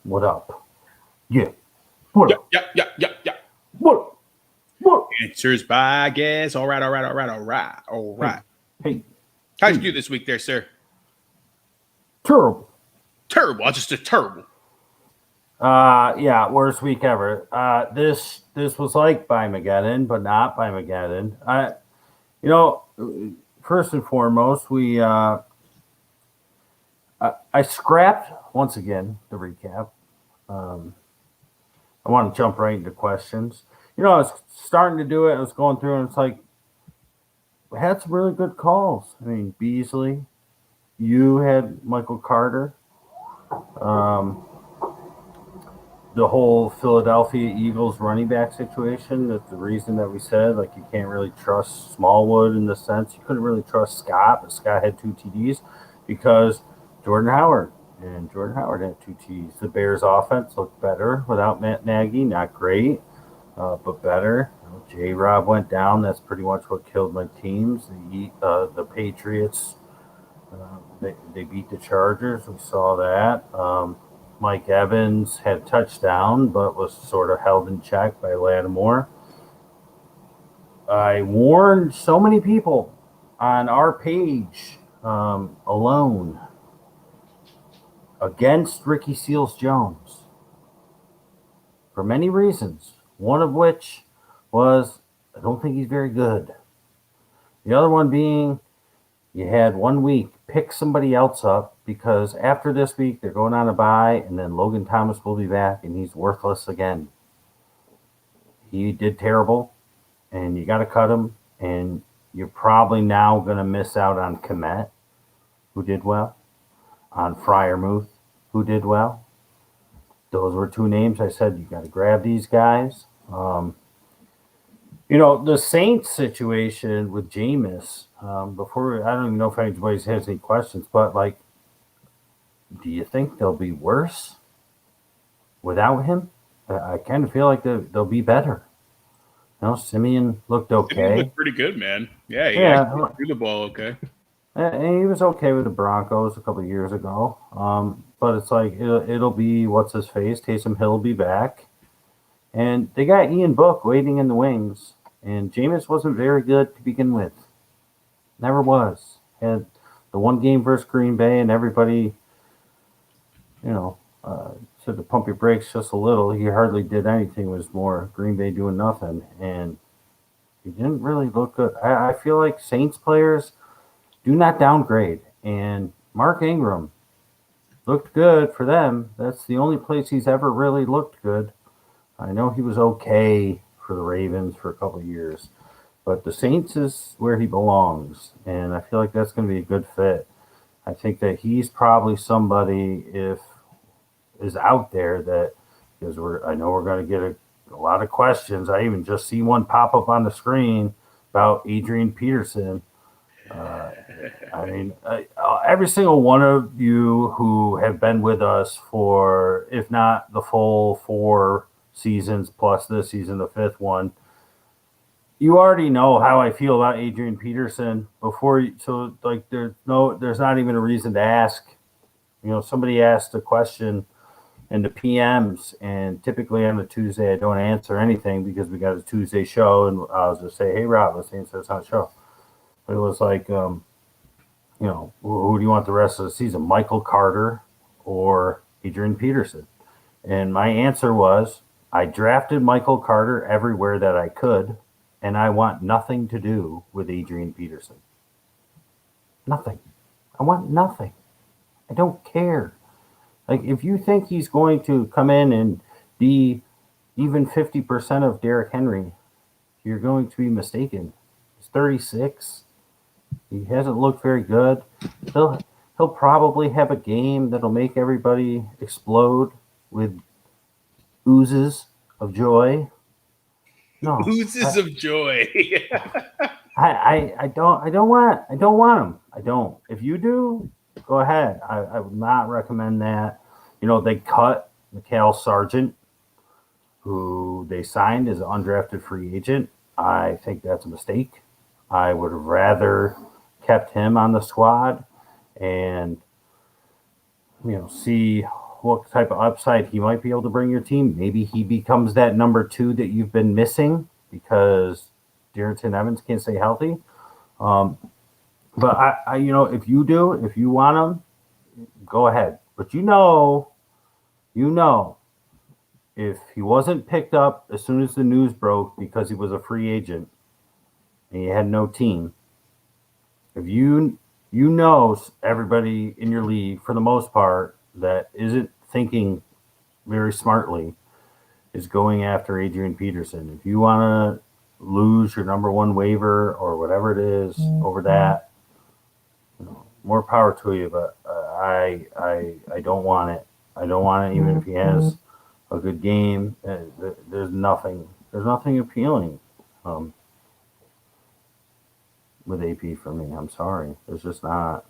What up? Yeah. What up? Yeah. What up? What up? Answers by guess. All right. Hey. How'd you do this week there, sir? Terrible. Terrible. Just a terrible. Yeah, worst week ever. This was like Bimageddon, but not Bimageddon. First and foremost, I scrapped once again the recap. I want to jump right into questions. I was starting to do it. I was going through, and it's like we had some really good calls. I mean, Beasley, you had Michael Carter. The whole Philadelphia Eagles running back situation, that's the reason that we said, like, you can't really trust Smallwood in the sense. You couldn't really trust Scott, but Scott had 2 TDs because Jordan Howard had 2 TDs. The Bears offense looked better without Matt Nagy. Not great, but better. J-Rob went down. That's pretty much what killed my teams. The Patriots, they beat the Chargers. We saw that. Mike Evans had a touchdown, but was sort of held in check by Lattimore. I warned so many people on our page alone against Ricky Seals-Jones for many reasons, one of which was I don't think he's very good. The other one being you had 1 week, pick somebody else up because after this week they're going on a bye and then Logan Thomas will be back and he's worthless again. He did terrible and you got to cut him, and you're probably now going to miss out on Komet, who did well, on Freiermuth, who did well. Those were 2 names I said you got to grab these guys. The Saints situation with Jameis, before, I don't even know if anybody has any questions, but, like, do you think they'll be worse without him? I kind of feel like they'll be better. Simeon looked okay. Simeon looked pretty good, man. Yeah, he actually threw the ball okay. And he was okay with the Broncos a couple of years ago. But it's like it'll be what's-his-face. Taysom Hill will be back. And they got Ian Book waiting in the wings. And Jameis wasn't very good to begin with. Never was. Had the 1 game versus Green Bay, and everybody, said to pump your brakes just a little. He hardly did anything. It was more Green Bay doing nothing. And he didn't really look good. I feel like Saints players do not downgrade. And Mark Ingram looked good for them. That's the only place he's ever really looked good. I know he was okay for the Ravens for a couple of years, but the Saints is where he belongs, and I feel like that's going to be a good fit. I think that he's probably somebody is out there that, because I know we're going to get a lot of questions. I even just see one pop up on the screen about Adrian Peterson. Every single one of you who have been with us for, if not the full 4 seasons plus this season, the 5th one, you already know how I feel about Adrian Peterson so like there's not even a reason to ask. Somebody asked a question in the PMs, and typically on a Tuesday I don't answer anything because we got a Tuesday show, and I'll just say, hey Rob, let's answer this on the show. But it was like, who do you want the rest of the season, Michael Carter or Adrian Peterson? And my answer was, I drafted Michael Carter everywhere that I could, and I want nothing to do with Adrian Peterson. Nothing. I want nothing. I don't care. Like, if you think he's going to come in and be even 50% of Derrick Henry, you're going to be mistaken. He's 36. He hasn't looked very good. He'll probably have a game that'll make everybody explode with oozes of joy. No, oozes of joy. I don't want him. I don't. If you do, go ahead. I would not recommend that. They cut Mikhail Sargent, who they signed as an undrafted free agent. I think that's a mistake. I would have rather kept him on the squad and see what type of upside he might be able to bring your team. Maybe he becomes that number 2 that you've been missing because Darrington Evans can't stay healthy. But I, if you want him, go ahead. But if he wasn't picked up as soon as the news broke because he was a free agent and he had no team, if everybody in your league, for the most part, that isn't thinking very smartly, is going after Adrian Peterson. If you want to lose your number 1 waiver or whatever it is over that, more power to you. But I don't want it. I don't want it, even if he has a good game. There's nothing appealing with AP for me. I'm sorry. There's just not.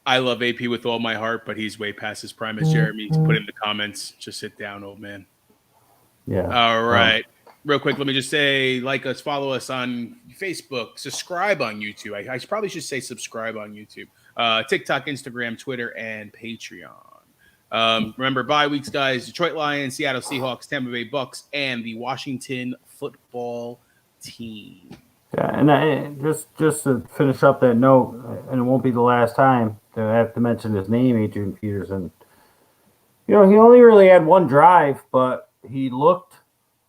I love AP with all my heart, but he's way past his prime, as Jeremy put in the comments. Just sit down, old man. Yeah. All right. Real quick, let me just say, like us, follow us on Facebook, subscribe on YouTube. I probably should say subscribe on YouTube. TikTok, Instagram, Twitter, and Patreon. Remember, bye weeks, guys. Detroit Lions, Seattle Seahawks, Tampa Bay Bucks, and the Washington football team. Yeah, and just to finish up that note, and it won't be the last time that I have to mention his name, Adrian Peterson. He only really had 1 drive, but he looked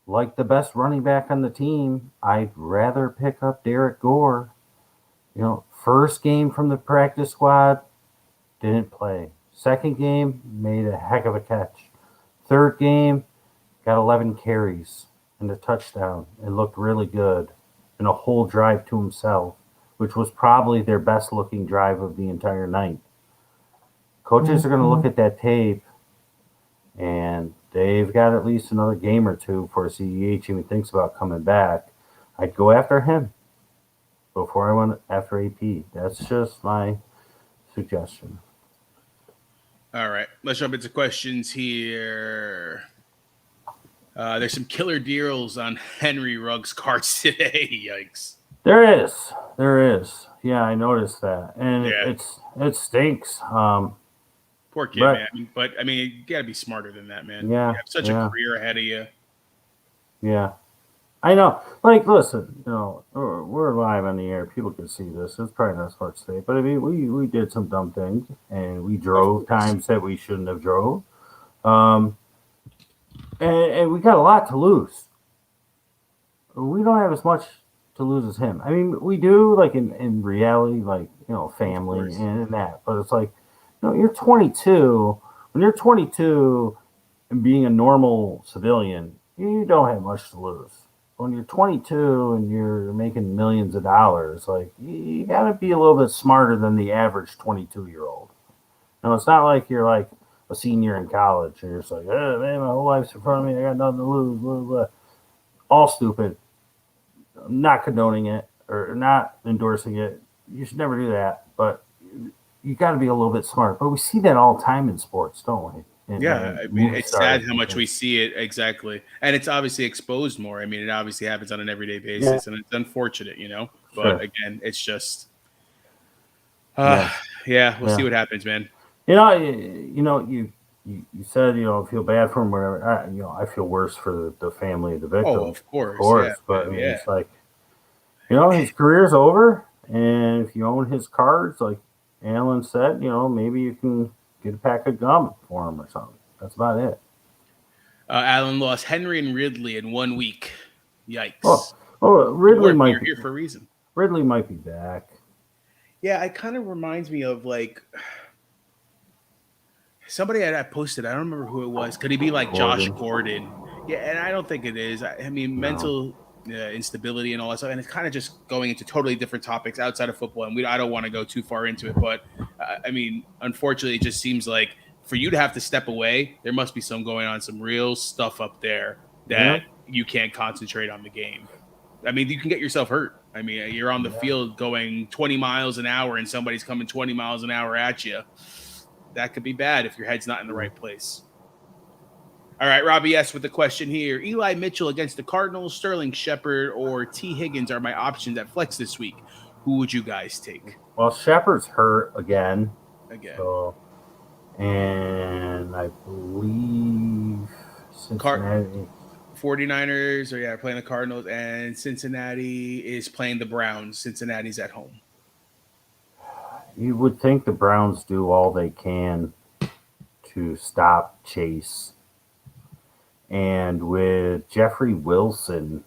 like the best running back on the team. I'd rather pick up Derek Gore. First game from the practice squad, didn't play. Second game, made a heck of a catch. Third game, got 11 carries and a touchdown and looked really good. And a whole drive to himself, which was probably their best looking drive of the entire night. Coaches are going to look at that tape, and they've got at least another game or 2 before CEH even thinks about coming back. I'd go after him before I went after AP. That's just my suggestion. All right, let's jump into questions here. There's some killer deals on Henry Ruggs cards today. Yikes. There is. Yeah, I noticed that. And it stinks. Poor kid, man. But, you got to be smarter than that, man. Yeah. You have such a career ahead of you. Yeah. I know. Listen, we're live on the air. People can see this. It's probably not smart to say. But, we did some dumb things. And we drove times that we shouldn't have drove. And we got a lot to lose. We don't have as much to lose as him. We do, in reality, family and that. But it's you're 22. When you're 22 and being a normal civilian, you don't have much to lose. When you're 22 and you're making millions of dollars, you got to be a little bit smarter than the average 22-year-old. It's not like you're a senior in college and you're just man, my whole life's in front of me. I got nothing to lose. Blah, blah. All stupid. I'm not condoning it or not endorsing it. You should never do that. But you got to be a little bit smart. But we see that all the time in sports, don't we? It's sad how much we see it. Exactly. And it's obviously exposed more. It obviously happens on an everyday basis, and it's unfortunate, But again, it's just, we'll see what happens, man. You said feel bad for him, whatever. I feel worse for the family of the victim. Oh, of course. Yeah, but it's his career's over, and if you own his cards, like Alan said, maybe you can get a pack of gum for him or something. That's about it. Alan lost Henry and Ridley in 1 week. Yikes! Ridley might be here for a reason. Ridley might be back. Yeah, it kind of reminds me of somebody had posted. I don't remember who it was. Could he be like Josh Gordon? Yeah, and I don't think it is. Mental instability and all that stuff, and it's kind of just going into totally different topics outside of football. And I don't want to go too far into it, but unfortunately, it just seems like for you to have to step away, there must be some real stuff up there that you can't concentrate on the game. You can get yourself hurt. You're on the field going 20 miles an hour, and somebody's coming 20 miles an hour at you. That could be bad if your head's not in the right place. All right, Robbie S. with the question here. Eli Mitchell against the Cardinals, Sterling Shepard, or T. Higgins are my options at flex this week. Who would you guys take? Well, Shepard's hurt again. So, and I believe Cincinnati. 49ers are playing the Cardinals, and Cincinnati is playing the Browns. Cincinnati's at home. You would think the Browns do all they can to stop Chase. And with Jeffrey Wilson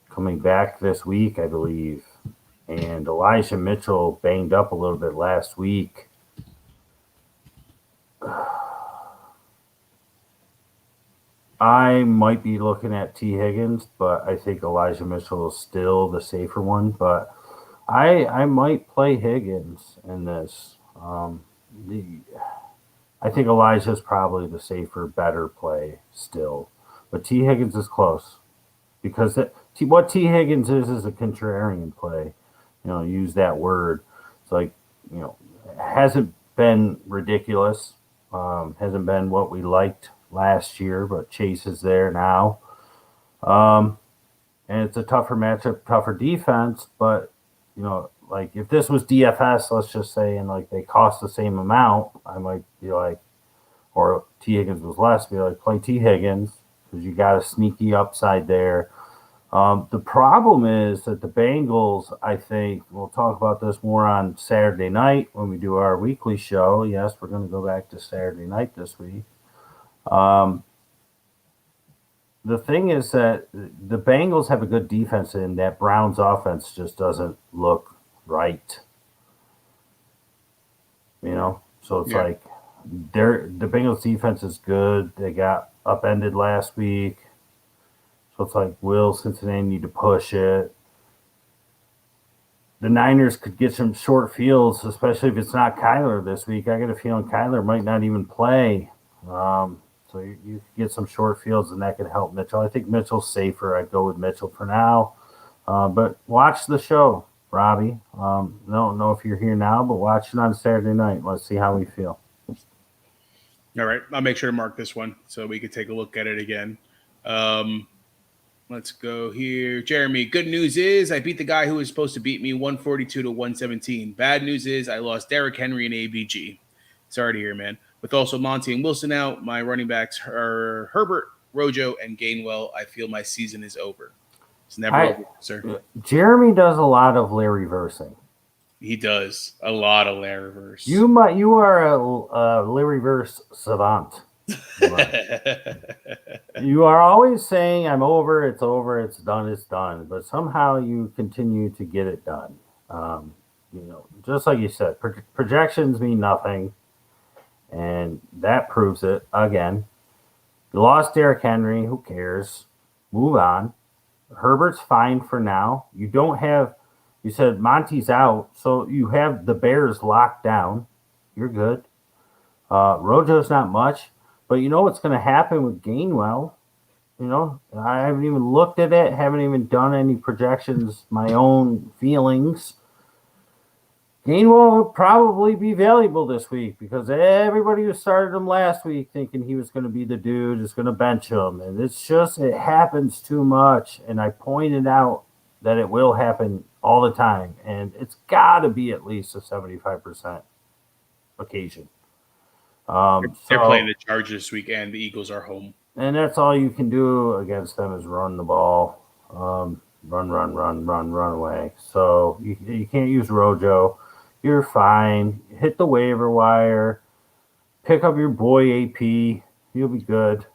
coming back this week, I believe, and Elijah Mitchell banged up a little bit last week, I might be looking at T. Higgins, but I think Elijah Mitchell is still the safer one. But I might play Higgins in this. I think Elijah is probably the safer, better play still. But T. Higgins is close because what T. Higgins is a contrarian play. Use that word. It's like, hasn't been ridiculous. Hasn't been what we liked last year, but Chase is there now. And it's a tougher matchup, tougher defense, but like if this was DFS, let's just say, and like they cost the same amount, I might be like, or T. Higgins was less, be like, play T. Higgins because you got a sneaky upside there. The problem is that the Bengals, I think, we'll talk about this more on Saturday night when we do our weekly show. Yes, we're going to go back to Saturday night this week. The thing is that the Bengals have a good defense, and that Browns offense just doesn't look right. So it's like the Bengals defense is good. They got upended last week. So it's like, will Cincinnati need to push it? The Niners could get some short fields, especially if it's not Kyler this week. I got a feeling Kyler might not even play. So you could get some short fields, and that could help Mitchell. I think Mitchell's safer. I'd go with Mitchell for now. But watch the show, Robbie. I don't know if you're here now, but watch it on Saturday night. Let's see how we feel. All right. I'll make sure to mark this one so we can take a look at it again. Let's go here. Jeremy, good news is I beat the guy who was supposed to beat me 142 to 117. Bad news is I lost Derrick Henry and ABG. Sorry to hear, man. With also Monty and Wilson out, my running backs are Herbert, Rojo, and Gainwell. I feel my season is over. It's never over, sir. Jeremy does a lot of Larry versing. He does a lot of Larry verse. You are a Larry verse savant. You are always saying, I'm over, it's done. But somehow you continue to get it done. Just like you said, projections mean nothing. And that proves it again. You lost Derrick Henry. Who cares? Move on. Herbert's fine for now. You said Monty's out. So you have the Bears locked down. You're good. Rojo's not much. But you know what's going to happen with Gainwell? I haven't even looked at it, haven't even done any projections, my own feelings. Gainwell will probably be valuable this week because everybody who started him last week thinking he was going to be the dude is going to bench him. And it happens too much. And I pointed out that it will happen all the time. And it's got to be at least a 75% occasion. They're playing the Chargers this week, and the Eagles are home. And that's all you can do against them is run the ball, run away. So you can't use Rojo. You're fine. Hit the waiver wire. Pick up your boy AP. You'll be good.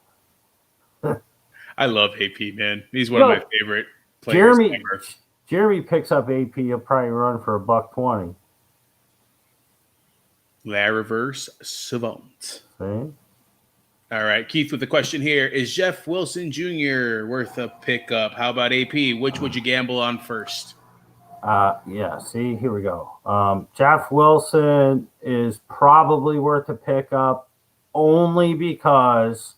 I love AP, man. He's one of my favorite players ever. Jeremy picks up AP. He'll probably run for $120. La Reverse Savant. See? All right. Keith with the question here. Is Jeff Wilson Jr. worth a pickup? How about AP? Which would you gamble on first? See, here we go. Jeff Wilson is probably worth a pickup only because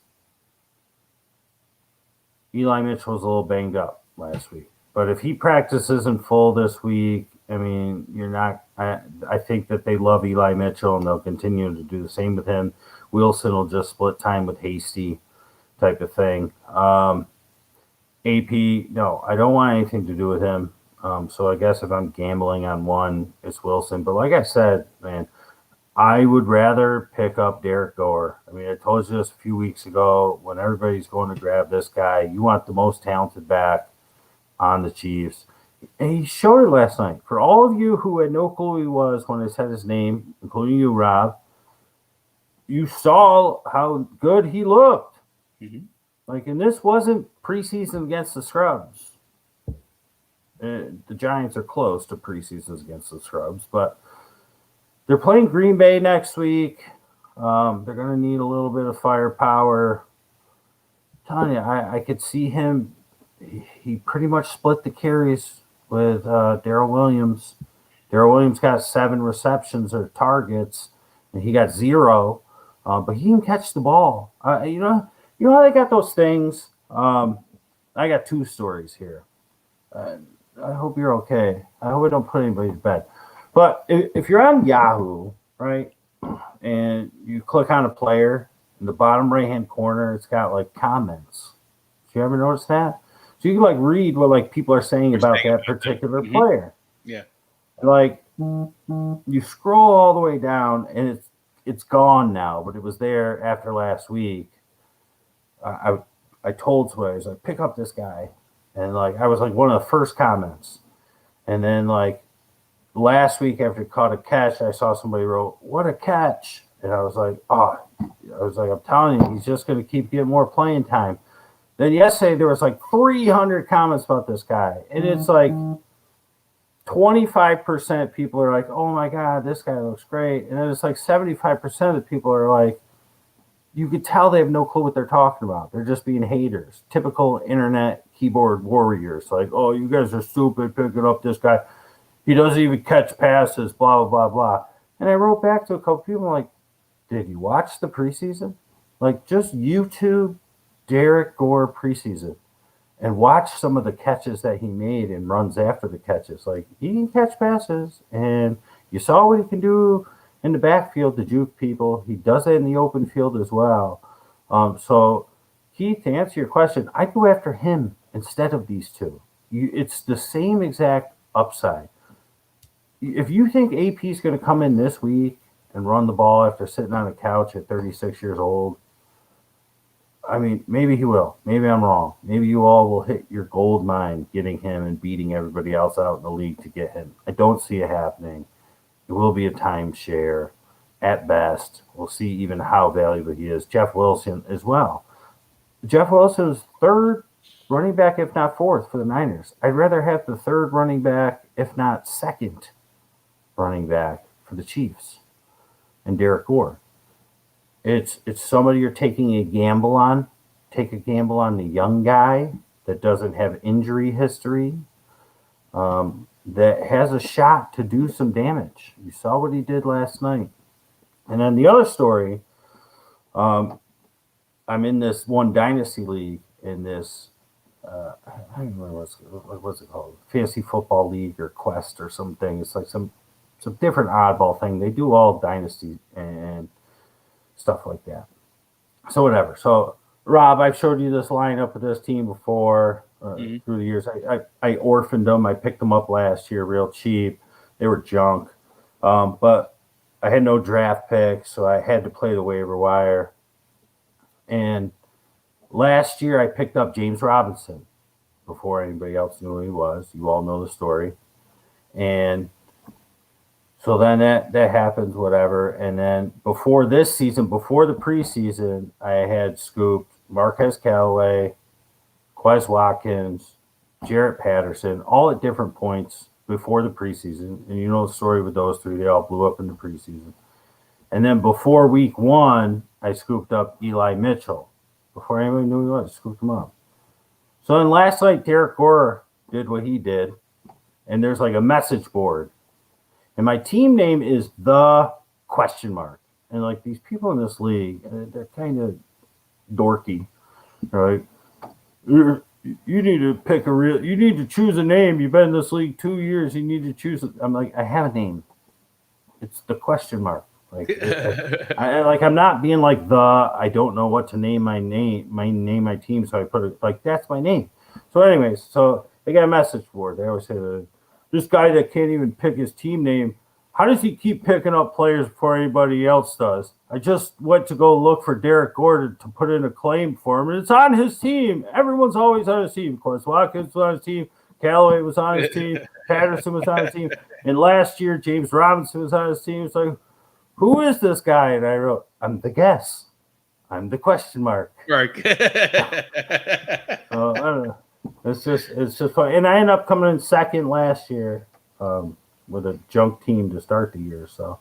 Eli Mitchell was a little banged up last week. But if he practices in full this week, I mean, you're not. I think that they love Eli Mitchell, and they'll continue to do the same with him. Wilson will just split time with Hasty, type of thing. AP, no, I don't want anything to do with him. So I guess if I'm gambling on one, it's Wilson. But like I said, man, I would rather pick up Derek Gore. I mean, I told you this a few weeks ago. When everybody's going to grab this guy, you want the most talented back on the Chiefs. And he showed it last night. For all of you who had no clue who he was when I said his name, including you, Rob, you saw how good he looked. Mm-hmm. Like, and this wasn't preseason against the scrubs. The Giants are close to preseasons against the scrubs, but they're playing Green Bay next week. They're going to need a little bit of firepower. I'm telling you, I could see him. He pretty much split the carries with Darrell Williams. Darrell Williams got 7 receptions or targets, and he got 0. But he can catch the ball. You know how they got those things. I got 2 stories here. I hope you're okay. I hope I don't put anybody to bed. But if you're on Yahoo, right, and you click on a player in the bottom right-hand corner, it's got like comments. Did you ever notice that? So you can like read what like people are saying about that particular player. Yeah. Like you scroll all the way down, and it's gone now, but it was there after last week. I told somebody, I was like, pick up this guy. And like I was like one of the first comments. And then like last week after he caught a catch, I saw somebody wrote, "What a catch." And I was like, I'm telling you, he's just gonna keep getting more playing time. Then yesterday there was like 300 comments about this guy. And it's like 25% people are like, "Oh my God, this guy looks great." And then it's like 75% of the people are like, you could tell they have no clue what they're talking about. They're just being haters. Typical internet keyboard warriors. Like, "Oh, you guys are stupid picking up this guy. He doesn't even catch passes, blah, blah, blah, blah." And I wrote back to a couple people like, did you watch the preseason? Like, just YouTube Derek Gore preseason and watch some of the catches that he made and runs after the catches. Like, he can catch passes, and you saw what he can do in the backfield to juke people. He does it in the open field as well. So, Keith, to answer your question, I'd go after him instead of these two. It's the same exact upside. If you think AP is going to come in this week and run the ball after sitting on a couch at 36 years old, I mean, maybe he will. Maybe I'm wrong. Maybe you all will hit your gold mine getting him and beating everybody else out in the league to get him. I don't see it happening. It will be a timeshare at best. We'll see even how valuable he is. Jeff Wilson as well. Jeff Wilson is 3rd running back, if not 4th, for the Niners. I'd rather have the 3rd running back, if not 2nd running back for the Chiefs and Derek Gore. It's somebody you're taking a gamble on. Take a gamble on the young guy that doesn't have injury history, that has a shot to do some damage. You saw what he did last night. And then the other story, I'm in this one dynasty league in this, I don't remember what's it called, Fantasy Football League or Quest or something. It's like some different oddball thing. They do all dynasty and stuff like that. So whatever. So Rob, I've showed you this lineup of this team before through the years. I orphaned them. I picked them up last year real cheap. They were junk. But I had no draft picks, so I had to play the waiver wire. And last year I picked up James Robinson before anybody else knew who he was. You all know the story. And so then that happens, whatever. And then before this season, before the preseason, I had scooped Marquez Callaway, Quez Watkins, Jarrett Patterson, all at different points before the preseason. And you know the story with those 3. They all blew up in the preseason. And then before week 1, I scooped up Eli Mitchell. Before anybody knew who he was, I scooped him up. So then last night, Derek Gore did what he did. And there's like a message board. And my team name is the ? And like these people in this league, they're kind of dorky, right? You need to pick you need to choose a name. You've been in this league 2 years. You need to choose it. I'm like, I have a name. It's the ? Like, I'm not being like I don't know what to name my team. So I put it like, that's my name. So anyways, so they got a message board. They always say this guy that can't even pick his team name, how does he keep picking up players before anybody else does? I just went to go look for Derek Gore to put in a claim for him, and it's on his team. Everyone's always on his team. Of course, Watkins was on his team. Callaway was on his team. Patterson was on his team. And last year, James Robinson was on his team. It's like, who is this guy? And I wrote, I'm the guess. I'm the question mark. Right. I don't know. It's just fun. And I ended up coming in second last year with a junk team to start the year. So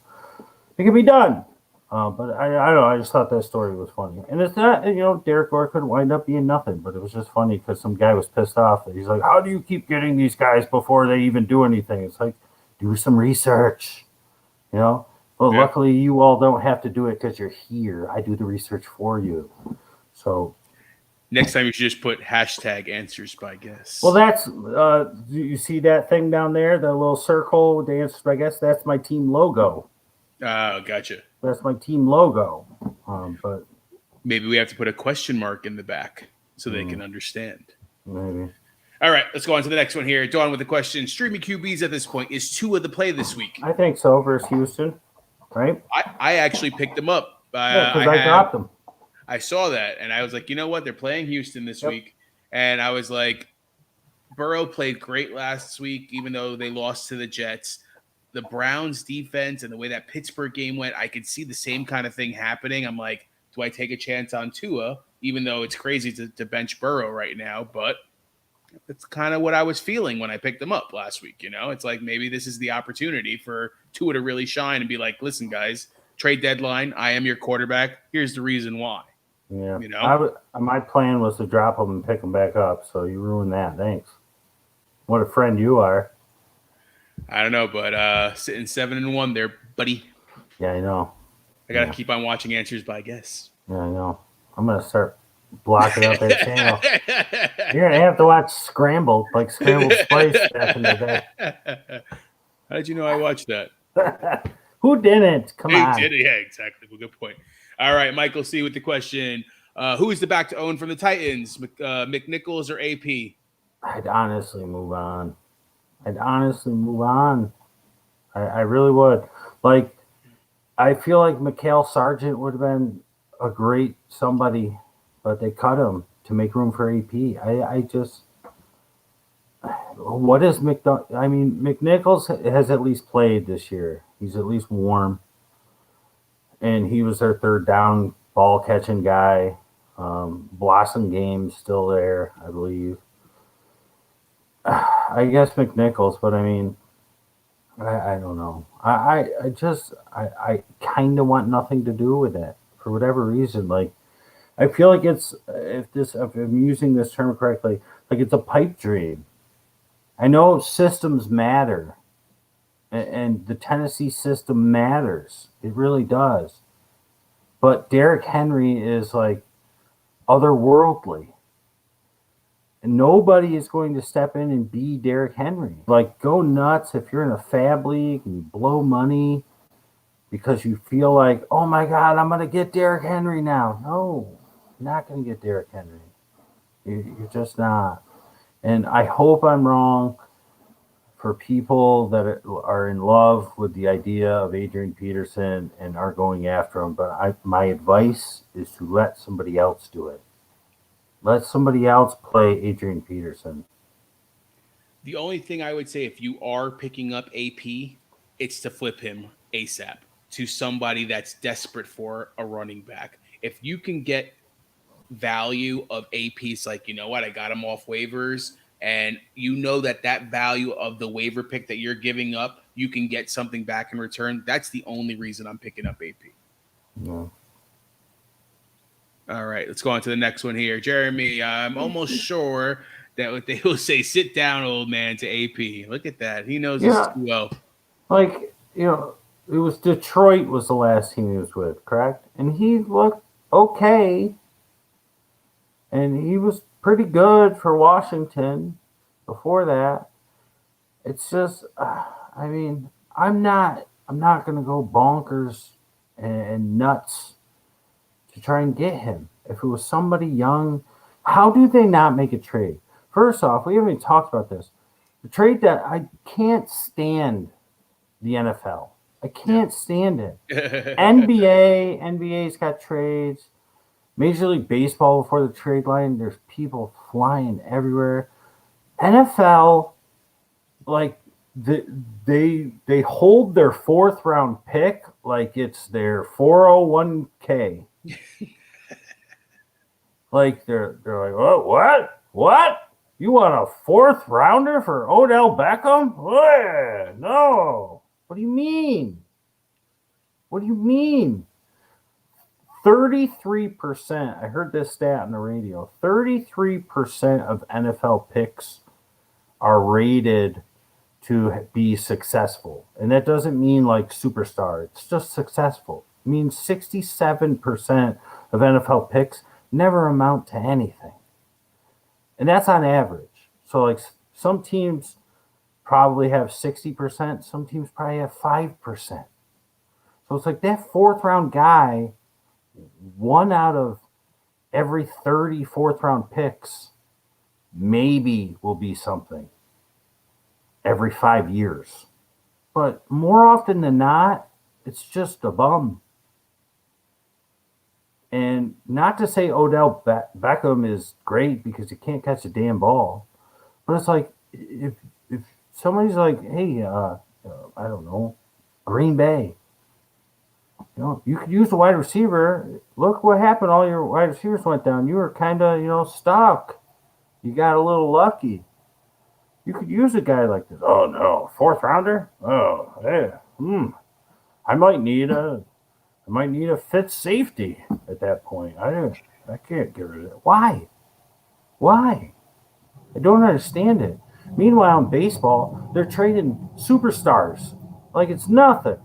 it can be done. But I don't know. I just thought that story was funny. And it's not, Derek Gore could wind up being nothing, but it was just funny because some guy was pissed off. He's like, how do you keep getting these guys before they even do anything? It's like, do some research, Well, yeah. Luckily you all don't have to do it because you're here. I do the research for you. So next time you should just put hashtag answers by guess. Well, that's, you see that thing down there, the little circle with the answers by guess? That's my team logo. Oh, gotcha. That's my team logo. But maybe we have to put a question mark in the back so they can understand. Maybe. All right, let's go on to the next one here. Dawn with the question. Streaming QBs at this point, is Tua the play this week? I think so versus Houston, right? I actually picked them up. Because I dropped them. I saw that, and I was like, you know what? They're playing Houston this week. And I was like, Burrow played great last week, even though they lost to the Jets. The Browns defense and the way that Pittsburgh game went, I could see the same kind of thing happening. I'm like, do I take a chance on Tua, even though it's crazy to bench Burrow right now? But it's kind of what I was feeling when I picked them up last week. It's like maybe this is the opportunity for Tua to really shine and be like, listen, guys, trade deadline. I am your quarterback. Here's the reason why. Yeah. My plan was to drop them and pick them back up. So you ruined that. Thanks. What a friend you are. I don't know, but sitting 7-1 there, buddy. Yeah, I know. I got to keep on watching answers by guess. Yeah, I know. I'm going to start blocking out that channel. You're going to have to watch Scrambled, like Scrambled Spice back in the day. How did you know I watched that? Who didn't? Come on. Did it? Yeah, exactly. Well, good point. All right, Michael C. with the question. Who is the back to own from the Titans, McNichols or AP? I'd honestly move on. I really would. Like, I feel like Mikhail Sargent would have been a great somebody, but they cut him to make room for AP. What is McNichols has at least played this year. He's at least warm. And he was their third down ball catching guy. Blossom Game's still there, I believe. I guess McNichols, but I don't know. I kind of want nothing to do with it for whatever reason. Like, I feel like it's, if I'm using this term correctly, like it's a pipe dream. I know systems matter, and the Tennessee system matters. It really does. But Derrick Henry is like otherworldly. And nobody is going to step in and be Derrick Henry. Like, go nuts if you're in a fab league and you blow money because you feel like, oh my God, I'm going to get Derrick Henry now. No, you're not going to get Derrick Henry. You're just not. And I hope I'm wrong for people that are in love with the idea of Adrian Peterson and are going after him. But my advice is to let somebody else do it. Let somebody else play Adrian Peterson. The only thing I would say, if you are picking up AP, it's to flip him ASAP to somebody that's desperate for a running back. If you can get value of APs, like, you know what, I got him off waivers, and you know that value of the waiver pick that you're giving up, you can get something back in return. That's the only reason I'm picking up AP. Yeah. All right, let's go on to the next one here. Jeremy, I'm almost sure that what they will say, sit down, old man, to AP. Look at that. He knows this too well. Like, it was Detroit was the last team he was with, correct? And he looked okay. And he was pretty good for Washington before that. It's just, I'm not going to go bonkers and nuts to try and get him. If it was somebody young, how do they not make a trade? First off, we haven't even talked about this. The trade that I can't stand the NFL. I can't stand it. NBA's got trades. Major League Baseball before the trade line, there's people flying everywhere. NFL, like they hold their 4th round pick like it's their 401k. Like they're like, oh, what? You want a 4th rounder for Odell Beckham? No. What do you mean? 33%. I heard this stat on the radio. 33% of NFL picks are rated to be successful. And that doesn't mean like superstar. It's just successful. It means 67% of NFL picks never amount to anything. And that's on average. So like some teams probably have 60%. Some teams probably have 5%. So it's like that 4th round guy, 1 out of every 30 4th round picks maybe will be something every 5 years. But more often than not, it's just a bum. And not to say Odell Beckham is great because he can't catch a damn ball. But it's like, if somebody's like, hey, I don't know, Green Bay, you could use a wide receiver. Look what happened. All your wide receivers went down. You were kind of, stuck. You got a little lucky. You could use a guy like this. Oh, no. 4th rounder? Oh, yeah. I might need a Fitz safety at that point. I can't get rid of it. Why? I don't understand it. Meanwhile, in baseball, they're trading superstars like it's nothing.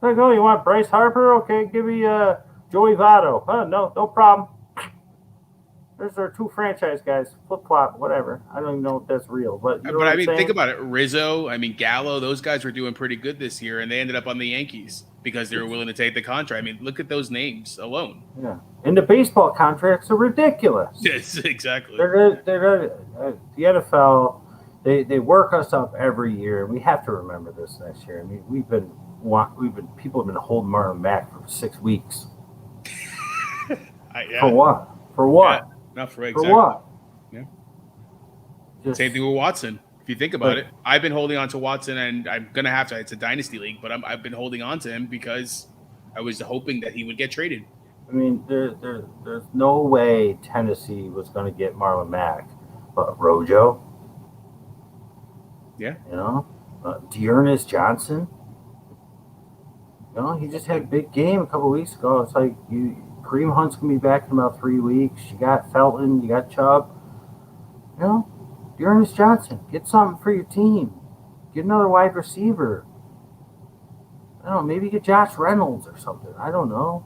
Like, oh, you want Bryce Harper? Okay, give me Joey Votto. No problem. There's our 2 franchise guys. Flip-flop, whatever. I don't even know if that's real. But I mean, think about it. Rizzo, Gallo, those guys were doing pretty good this year, and they ended up on the Yankees because they were willing to take the contract. I mean, look at those names alone. Yeah. And the baseball contracts are ridiculous. Yes, exactly. They're the NFL, they work us up every year, and we have to remember this next year. I mean, people have been holding Marlon back for 6 weeks. Yeah. For what? Yeah. Not for exactly. For what? Yeah. Same thing with Watson. If you think about it, I've been holding on to Watson, and I'm gonna have to. It's a dynasty league, but I've been holding on to him because I was hoping that he would get traded. I mean, there's no way Tennessee was going to get Marlon Mack, but Rojo. Yeah. Dearness Johnson. He just had a big game a couple weeks ago. It's like Kareem Hunt's going to be back in about 3 weeks. You got Felton, you got Chubb. Dearness Johnson, get something for your team. Get another wide receiver. I don't know, maybe get Josh Reynolds or something. I don't know.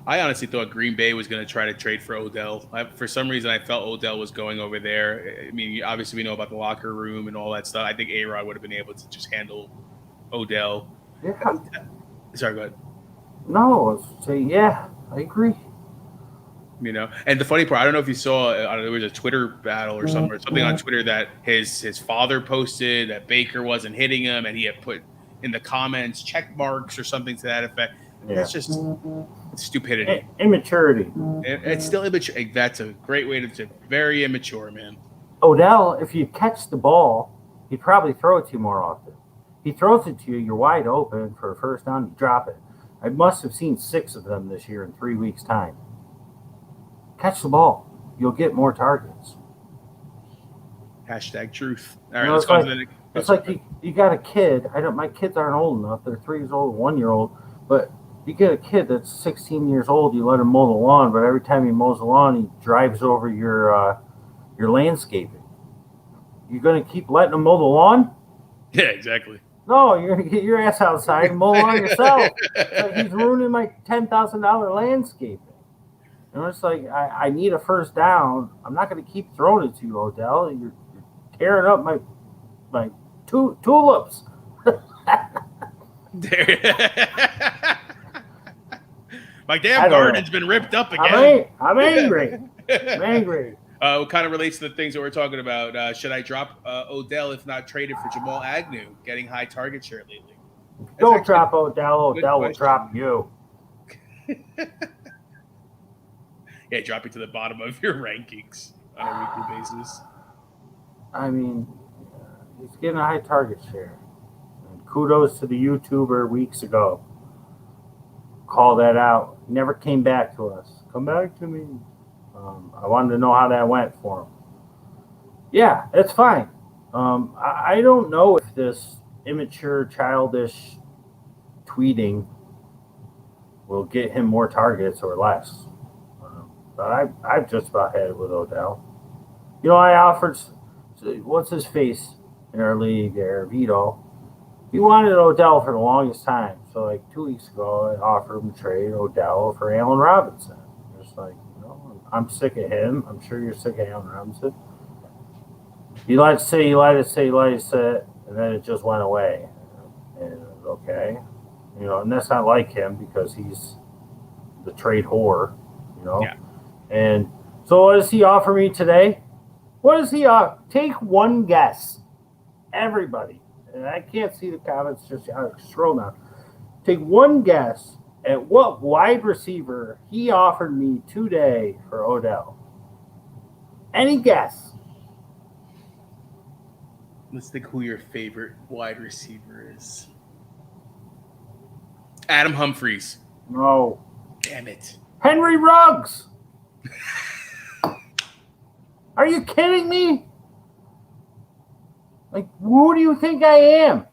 I honestly thought Green Bay was going to try to trade for Odell. For some reason, I felt Odell was going over there. I mean, obviously, we know about the locker room and all that stuff. I think A-Rod would have been able to just handle Odell. Yeah. Sorry, go ahead. No, I agree. And the funny part, I don't know if you saw, there was a Twitter battle or something on Twitter that his father posted that Baker wasn't hitting him, and he had put in the comments check marks or something to that effect. Yeah. That's just stupidity. Immaturity. It's still immature. That's a great way to very immature, man. Odell, if you catch the ball, he'd probably throw it to you more often. He throws it to you, you're wide open for a first down, you drop it. I must have seen 6 of them this year in 3 weeks' time. Catch the ball. You'll get more targets. Hashtag truth. All right, let's go to the next. It's like you got a kid. My kids aren't old enough. They're 3 years old, 1 year old. But you get a kid that's 16 years old, you let him mow the lawn, but every time he mows the lawn, he drives over your landscaping. You're going to keep letting him mow the lawn? Yeah, exactly. No, you're going to get your ass outside and mow the lawn yourself. Like he's ruining my $10,000 landscaping. It's like, I need a first down. I'm not going to keep throwing it to you, Odell. You're tearing up my tulips. My damn garden's been ripped up again. I'm angry. I'm angry. It kind of relates to the things that we're talking about. Should I drop Odell if not traded for Jamal Agnew, getting high target share lately? Don't drop Odell. Odell will drop you. Yeah, drop you to the bottom of your rankings on a weekly basis. I mean, he's getting a high target share. And kudos to the YouTuber weeks ago. Call that out. He never came back to us. Come back to me. I wanted to know how that went for him. Yeah, it's fine. I don't know if this immature, childish tweeting will get him more targets or less. But I've just about had it with Odell. You know, I offered, what's his face in our league there, Vito. He wanted Odell for the longest time. So, like 2 weeks ago, I offered him to trade Odell for Allen Robinson. Just like, you know, I'm sick of him. I'm sure you're sick of Allen Robinson. You like to say, and then it just went away. And okay. You know, and that's not like him because he's the trade whore, you know. Yeah. And so what does he offer me today? What does he offer? Take one guess. Everybody. And I can't see the comments, just scroll down. Take one guess at what wide receiver he offered me today for Odell. Any guess? Let's think who your favorite wide receiver is. Adam Humphries. No. Damn it. Henry Ruggs. Are you kidding me? Like, who do you think I am?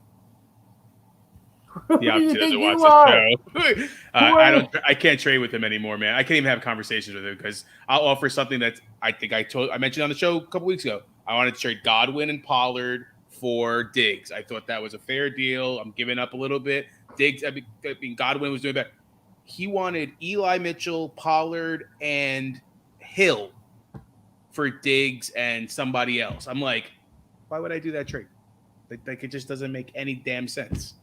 The opposite doesn't watch the show. I can't trade with him anymore, man. I can't even have conversations with him because I'll offer something that I mentioned on the show a couple weeks ago. I wanted to trade Godwin and Pollard for Diggs. I thought that was a fair deal. I'm giving up a little bit. Diggs, I mean Godwin was doing better. He wanted Eli Mitchell, Pollard, and Hill for Diggs and somebody else. I'm like, why would I do that trade? Like it just doesn't make any damn sense.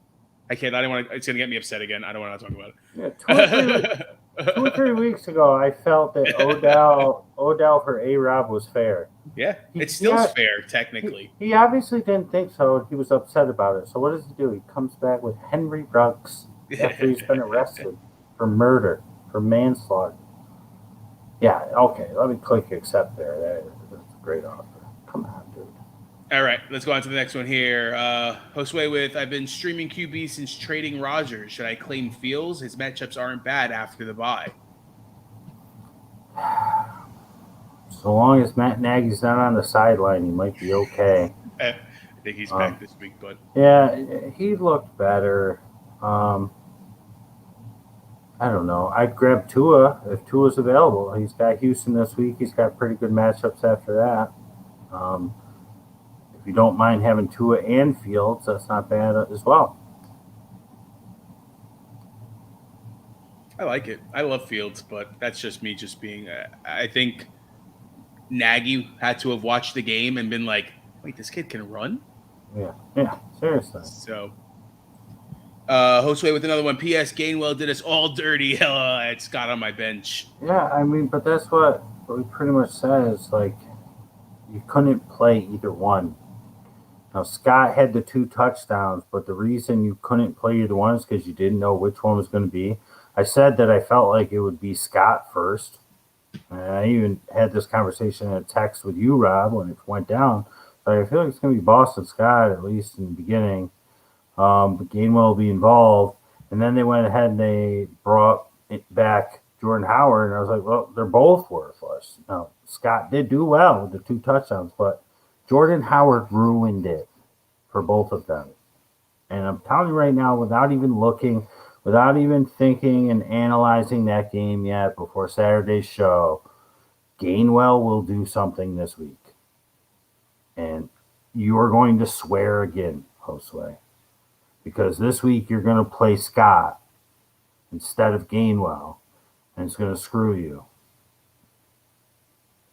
I can't. I don't want to. It's gonna get me upset again. I don't want to talk about it. Yeah, 2 or 3 weeks ago, I felt that Odell for A-Rob was fair. Yeah, it's still fair technically. He obviously didn't think so. He was upset about it. So what does he do? He comes back with Henry Ruggs after he's been arrested for murder, for manslaughter. Yeah. Okay. Let me click accept there. That's a great offer. Come on, dude. All right, let's go on to the next one here. Josue with, I've been streaming QB since trading Rodgers. Should I claim Fields? His matchups aren't bad after the bye. So long as Matt Nagy's not on the sideline, he might be okay. I think he's back this week, but yeah, he looked better. I don't know. I'd grab Tua if Tua's available. He's got Houston this week. He's got pretty good matchups after that. If you don't mind having Tua and Fields, that's not bad as well. I like it. I love Fields, but that's just me just being I think Nagy had to have watched the game and been like, wait, this kid can run? Yeah, seriously. So, Josue with another one. P.S. Gainwell did us all dirty. It's Scott on my bench. Yeah, I mean, but that's what we pretty much said is like you couldn't play either one. Now, Scott had the 2 touchdowns, but the reason you couldn't play either one is because you didn't know which one was going to be. I said that I felt like it would be Scott first. And I even had this conversation in a text with you, Rob, when it went down. But I feel like it's going to be Boston Scott, at least in the beginning. But Gainwell will be involved. And then they went ahead and they brought back Jordan Howard. And I was like, well, they're both worthless. Now, Scott did do well with the 2 touchdowns, but Jordan Howard ruined it for both of them. And I'm telling you right now, without even looking, without even thinking and analyzing that game yet before Saturday's show, Gainwell will do something this week. And you are going to swear again, Josue. Because this week you're going to play Scott instead of Gainwell. And it's going to screw you.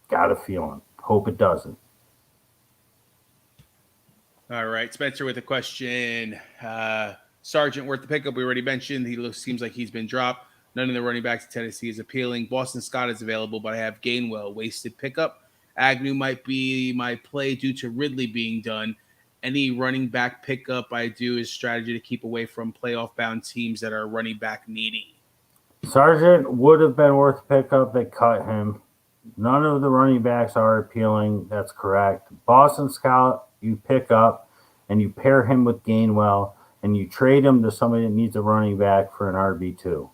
Got a feeling. Hope it doesn't. All right, Spencer with a question. Sargent worth the pickup. We already mentioned. Seems like he's been dropped. None of the running backs in Tennessee is appealing. Boston Scott is available, but I have Gainwell. Wasted pickup. Agnew might be my play due to Ridley being done. any running back pickup I do is strategy to keep away from playoff-bound teams that are running back needy. Sargent would have been worth pickup. They cut him. None of the running backs are appealing. That's correct. Boston Scott, you pick up and you pair him with Gainwell and you trade him to somebody that needs a running back for an RB2.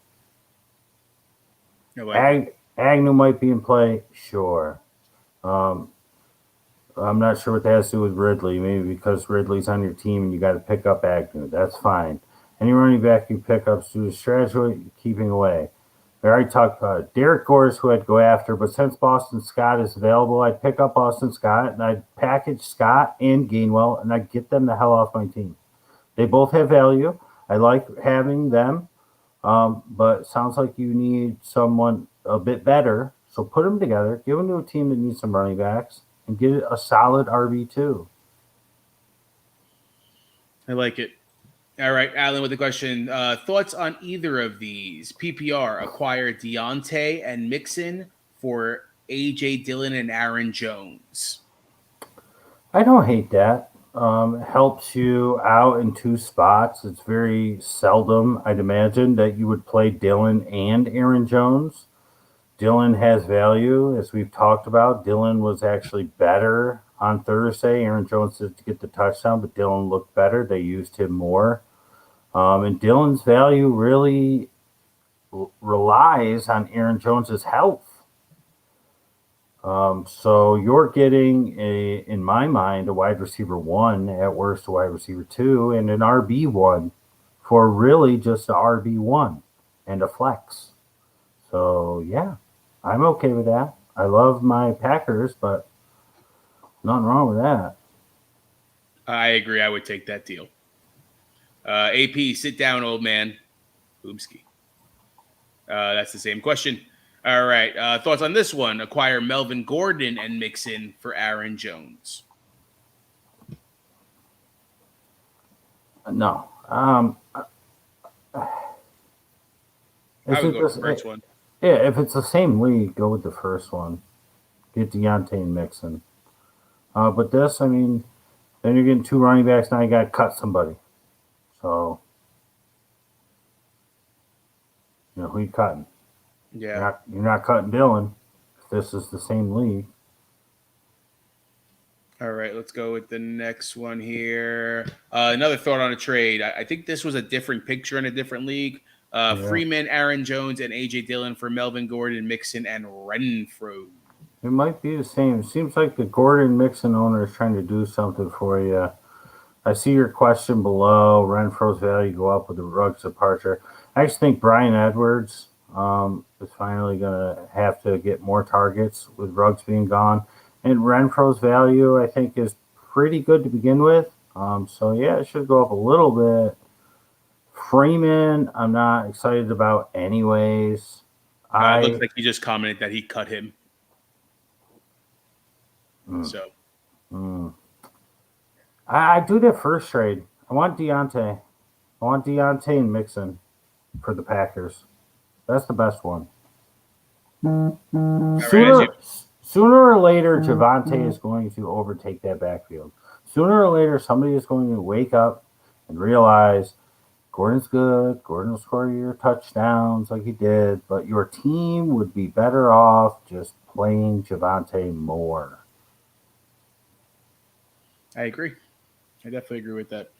Agnew might be in play, sure. I'm not sure what that has to do with Ridley. Maybe because Ridley's on your team and you got to pick up Agnew. That's fine. Any running back you pick up, do a strategy keeping away. I already talked about Derek Gore's who I'd go after, but since Boston Scott is available, I'd pick up Boston Scott and I'd package Scott and Gainwell and I'd get them the hell off my team. They both have value. I like having them, but it sounds like you need someone a bit better. So put them together, give them to a team that needs some running backs, and get a solid RB2. I like it. All right, Alan, with the question. Thoughts on either of these? PPR, acquire Deontay and Mixon for A.J. Dillon and Aaron Jones. I don't hate that. It helps you out in two spots. It's very seldom, I'd imagine, that you would play Dillon and Aaron Jones. Dillon has value, as we've talked about. Dillon was actually better on Thursday. Aaron Jones did get the touchdown, but Dillon looked better. They used him more. And Dillon's value really relies on Aaron Jones's health. So you're getting, in my mind, a wide receiver 1, at worst a wide receiver 2, and an RB1 for really just a RB1 and a flex. So, yeah, I'm okay with that. I love my Packers, but nothing wrong with that. I agree. I would take that deal. AP, sit down, old man. Boomski. That's the same question. All right. Thoughts on this one? Acquire Melvin Gordon and Mixon for Aaron Jones. No. I would go with the first one. Yeah, if it's the same league, go with the first one. Get Deontay and Mixon. But this, I mean, then you're getting 2 running backs. Now you got to cut somebody. So, who you cutting? Yeah. You're not cutting Dillon if this is the same league. All right, let's go with the next one here. Another thought on a trade. I think this was a different picture in a different league. Freeman, Aaron Jones, and A.J. Dillon for Melvin Gordon, Mixon, and Renfro. It might be the same. It seems like the Gordon Mixon owner is trying to do something for you. I see your question below. Renfro's value go up with the Ruggs departure. I just think Brian Edwards is finally going to have to get more targets with Ruggs being gone. And Renfro's value, I think, is pretty good to begin with. So, yeah, it should go up a little bit. Freeman, I'm not excited about anyways. It looks like he just commented that he cut him. I do that first trade. I want Deontay. I want Deontay and Mixon for the Packers. That's the best one. Sooner or later, Javonte is going to overtake that backfield. Sooner or later, somebody is going to wake up and realize Gordon's good. Gordon will score your touchdowns like he did, but your team would be better off just playing Javonte more. I agree. I definitely agree with that.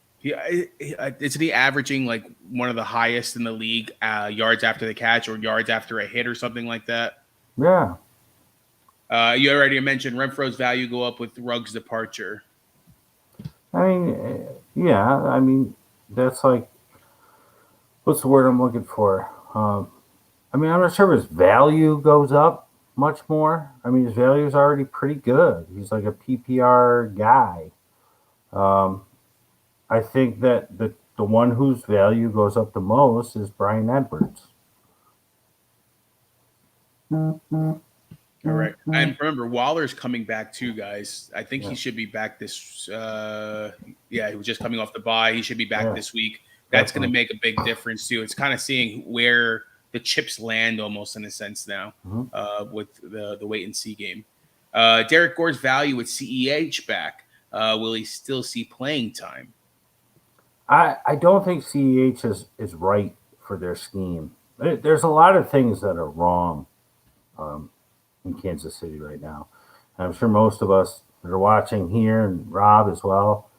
Isn't he averaging like one of the highest in the league yards after the catch or yards after a hit or something like that? Yeah. You already mentioned Renfro's value go up with Ruggs' departure. I mean, yeah. I mean, that's like, what's the word I'm looking for? I mean, I'm not sure if his value goes up much more. I mean, his value is already pretty good. He's like a PPR guy. I think that the one whose value goes up the most is Brian Edwards. All right. And remember, Waller's coming back too, guys. I think he should be back this he was just coming off the bye. He should be back this week. That's going to make a big difference too. It's kind of seeing where the chips land almost in a sense now with the wait and see game. Derek Gore's value with CEH back. will he still see playing time? I don't think CEH is right for their scheme. There's a lot of things that are wrong in Kansas City right now. And I'm sure most of us that are watching here, and Rob as well,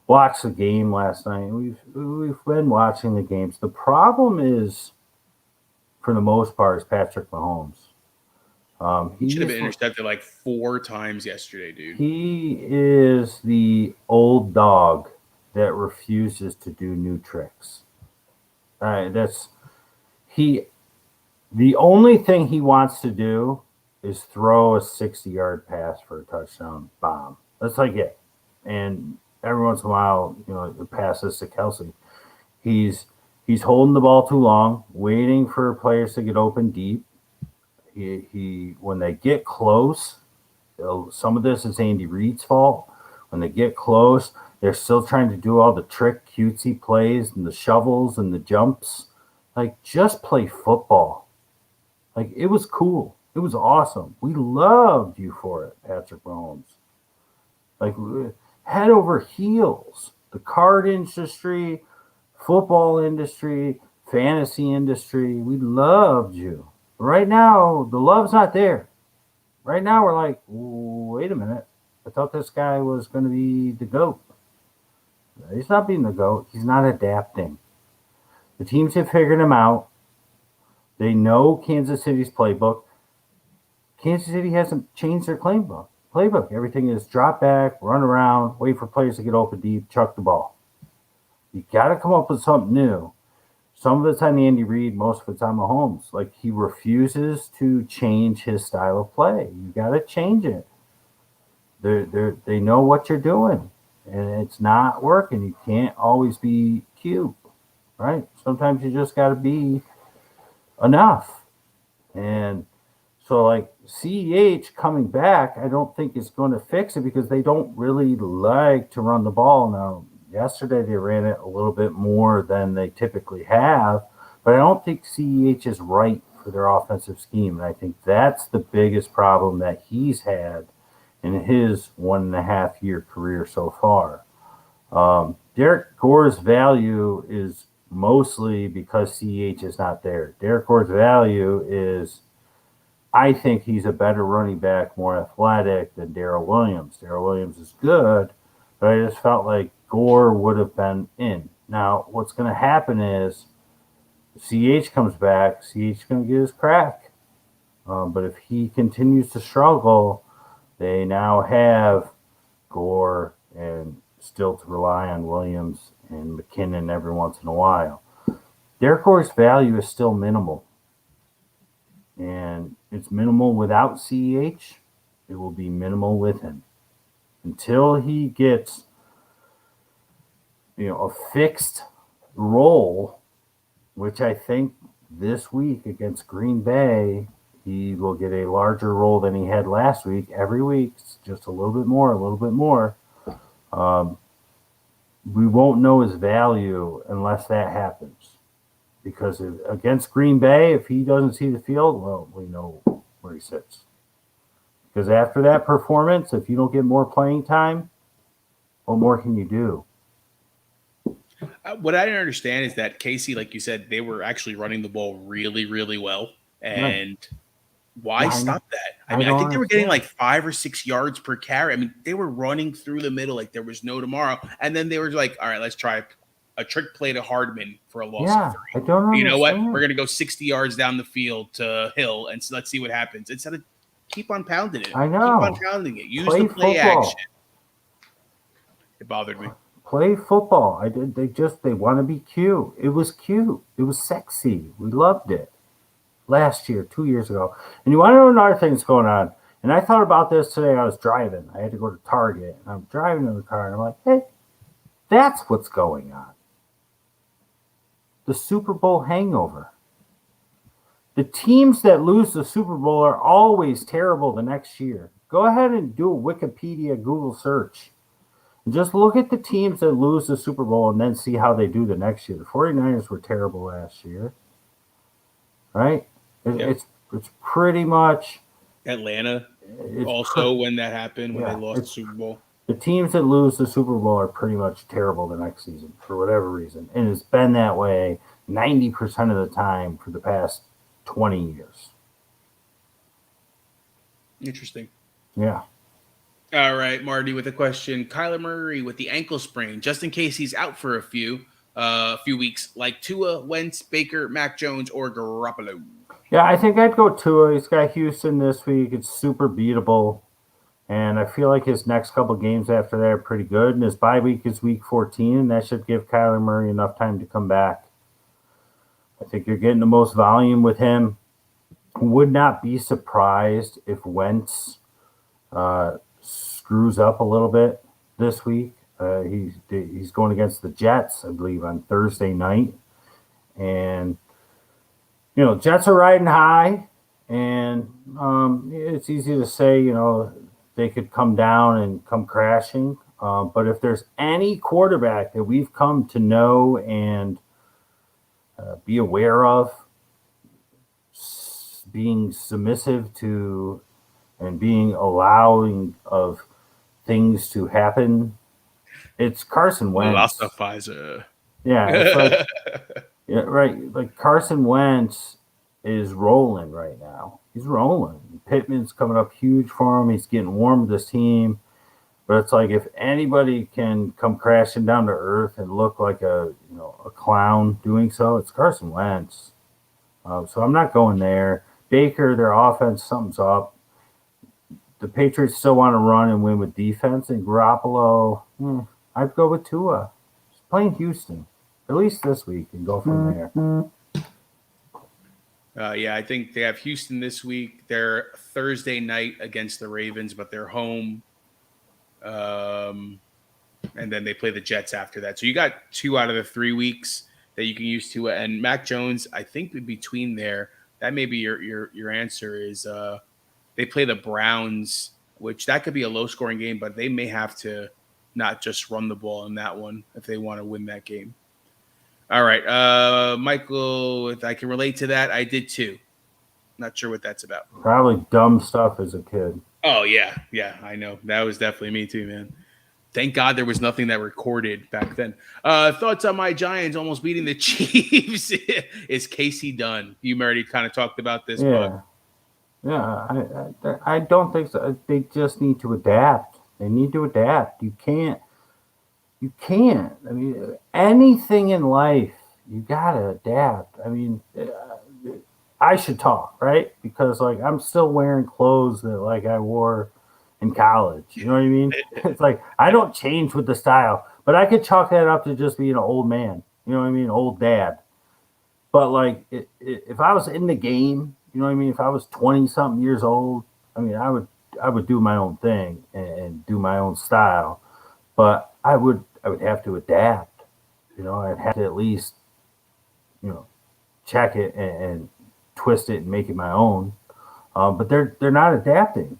watched the game last night. We've been watching the games. The problem is, for the most part, is Patrick Mahomes. He should have been intercepted like 4 times yesterday, dude. He is the old dog that refuses to do new tricks. The only thing he wants to do is throw a 60-yard pass for a touchdown bomb. That's like it. And every once in a while, the passes to Kelsey. He's holding the ball too long, waiting for players to get open deep. He when they get close, some of this is Andy Reid's fault. When they get close, they're still trying to do all the trick cutesy plays and the shovels and the jumps. Like, just play football. Like, it was cool. It was awesome. We loved you for it, Patrick Mahomes. Like, head over heels. The card industry, football industry, fantasy industry, we loved you. Right now, the love's not there. Right now, we're like, wait a minute. I thought this guy was going to be the GOAT. He's not being the GOAT. He's not adapting. The teams have figured him out. They know Kansas City's playbook. Kansas City hasn't changed their playbook. Everything is drop back, run around, wait for players to get open deep, chuck the ball. You got to come up with something new. Some of it's on Andy Reid, most of it's on Mahomes. Like, he refuses to change his style of play. You got to change it. They know what you're doing, and it's not working. You can't always be cute, right? Sometimes you just got to be enough. And so, like, CEH coming back, I don't think is going to fix it because they don't really like to run the ball. Now, yesterday they ran it a little bit more than they typically have, but I don't think CEH is right for their offensive scheme. And I think that's the biggest problem that he's had in his 1.5-year career so far. Derek Gore's value is mostly because CEH is not there. Derek Gore's value is, I think he's a better running back, more athletic than Darrell Williams. Darrell Williams is good, but I just felt like Gore would have been in. Now, what's going to happen is if CH comes back, CH is going to get his crack. But if he continues to struggle, they now have Gore and still to rely on Williams and McKinnon every once in a while. Derek Gore's value is still minimal. And it's minimal without CEH. It will be minimal with him. Until he gets a fixed role, which I think this week against Green Bay, he will get a larger role than he had last week. Every week, it's just a little bit more, a little bit more. We won't know his value unless that happens. Because against Green Bay, if he doesn't see the field, well, we know where he sits. Because after that performance, if you don't get more playing time, what more can you do? What I didn't understand is that Casey, like you said, they were actually running the ball really, really well. And why stop that? I mean, I think they were getting like 5 or 6 yards per carry. I mean, they were running through the middle like there was no tomorrow. And then they were like, all right, let's try a trick play to Hardman for a loss of 3. I don't understand. You know what? We're going to go 60 yards down the field to Hill, and let's see what happens. Instead of keep on pounding it. I know. Keep on pounding it. Use the play action. It bothered me. Play football. They want to be cute. It was cute. It was sexy. We loved it. Last year, 2 years ago. And you want to know another thing that's going on? And I thought about this today. I was driving. I had to go to Target. And I'm driving in the car, and I'm like, hey, that's what's going on. The Super Bowl hangover. The teams that lose the Super Bowl are always terrible the next year. Go ahead and do a Wikipedia Google search. And just look at the teams that lose the Super Bowl and then see how they do the next year. The 49ers were terrible last year. Right? It's pretty much Atlanta also when that happened, when they lost the Super Bowl. the teams that lose the Super Bowl are pretty much terrible the next season for whatever reason. And it's been that way 90% of the time for the past 20 years. Interesting. Yeah. All right, Marty, with a question. Kyler Murray with the ankle sprain, just in case he's out for a few weeks, like Tua, Wentz, Baker, Mac Jones, or Garoppolo. Yeah, I think I'd go Tua. He's got Houston this week. It's super beatable. And I feel like his next couple games after that are pretty good. And his bye week is week 14, and that should give Kyler Murray enough time to come back. I think you're getting the most volume with him. Would not be surprised if Wentz screws up a little bit this week. He's going against the Jets, I believe, on Thursday night. And, Jets are riding high. And it's easy to say, they could come down and come crashing. But if there's any quarterback that we've come to know and be aware of, being submissive to and being allowing of things to happen, it's Carson Wentz. Yeah, it's like yeah, right. Like Carson Wentz is rolling right now. He's rolling. Pittman's coming up huge for him. He's getting warm with this team. But it's like if anybody can come crashing down to earth and look like a clown doing so, it's Carson Wentz. So I'm not going there. Baker, their offense, something's up. The Patriots still want to run and win with defense. And Garoppolo, I'd go with Tua. He's playing Houston, at least this week, and go from there. Yeah, I think they have Houston this week. They're Thursday night against the Ravens, but they're home. And then they play the Jets after that. So you got 2 out of the 3 weeks that you can use Tua. And Mac Jones, I think between there, that may be your answer is they play the Browns, which that could be a low-scoring game, but they may have to not just run the ball in that one if they want to win that game. All right. Michael, if I can relate to that, I did too. Not sure what that's about. Probably dumb stuff as a kid. Oh, yeah. Yeah, I know. That was definitely me too, man. Thank God there was nothing that recorded back then. Thoughts on my Giants almost beating the Chiefs? Is Casey done? You already kind of talked about this. Yeah. Yeah, I don't think so. They just need to adapt. They need to adapt. You can't. I mean, anything in life, you got to adapt. I mean, I should talk, right? Because, I'm still wearing clothes that, I wore in college. You know what I mean? It's like, I don't change with the style. But I could chalk that up to just being an old man. You know what I mean? Old dad. But, if I was in the game, you know what I mean? If I was 20-something years old, I mean, I would do my own thing and do my own style. But I would have to adapt. I'd have to at least, check it and twist it and make it my own. But they're not adapting.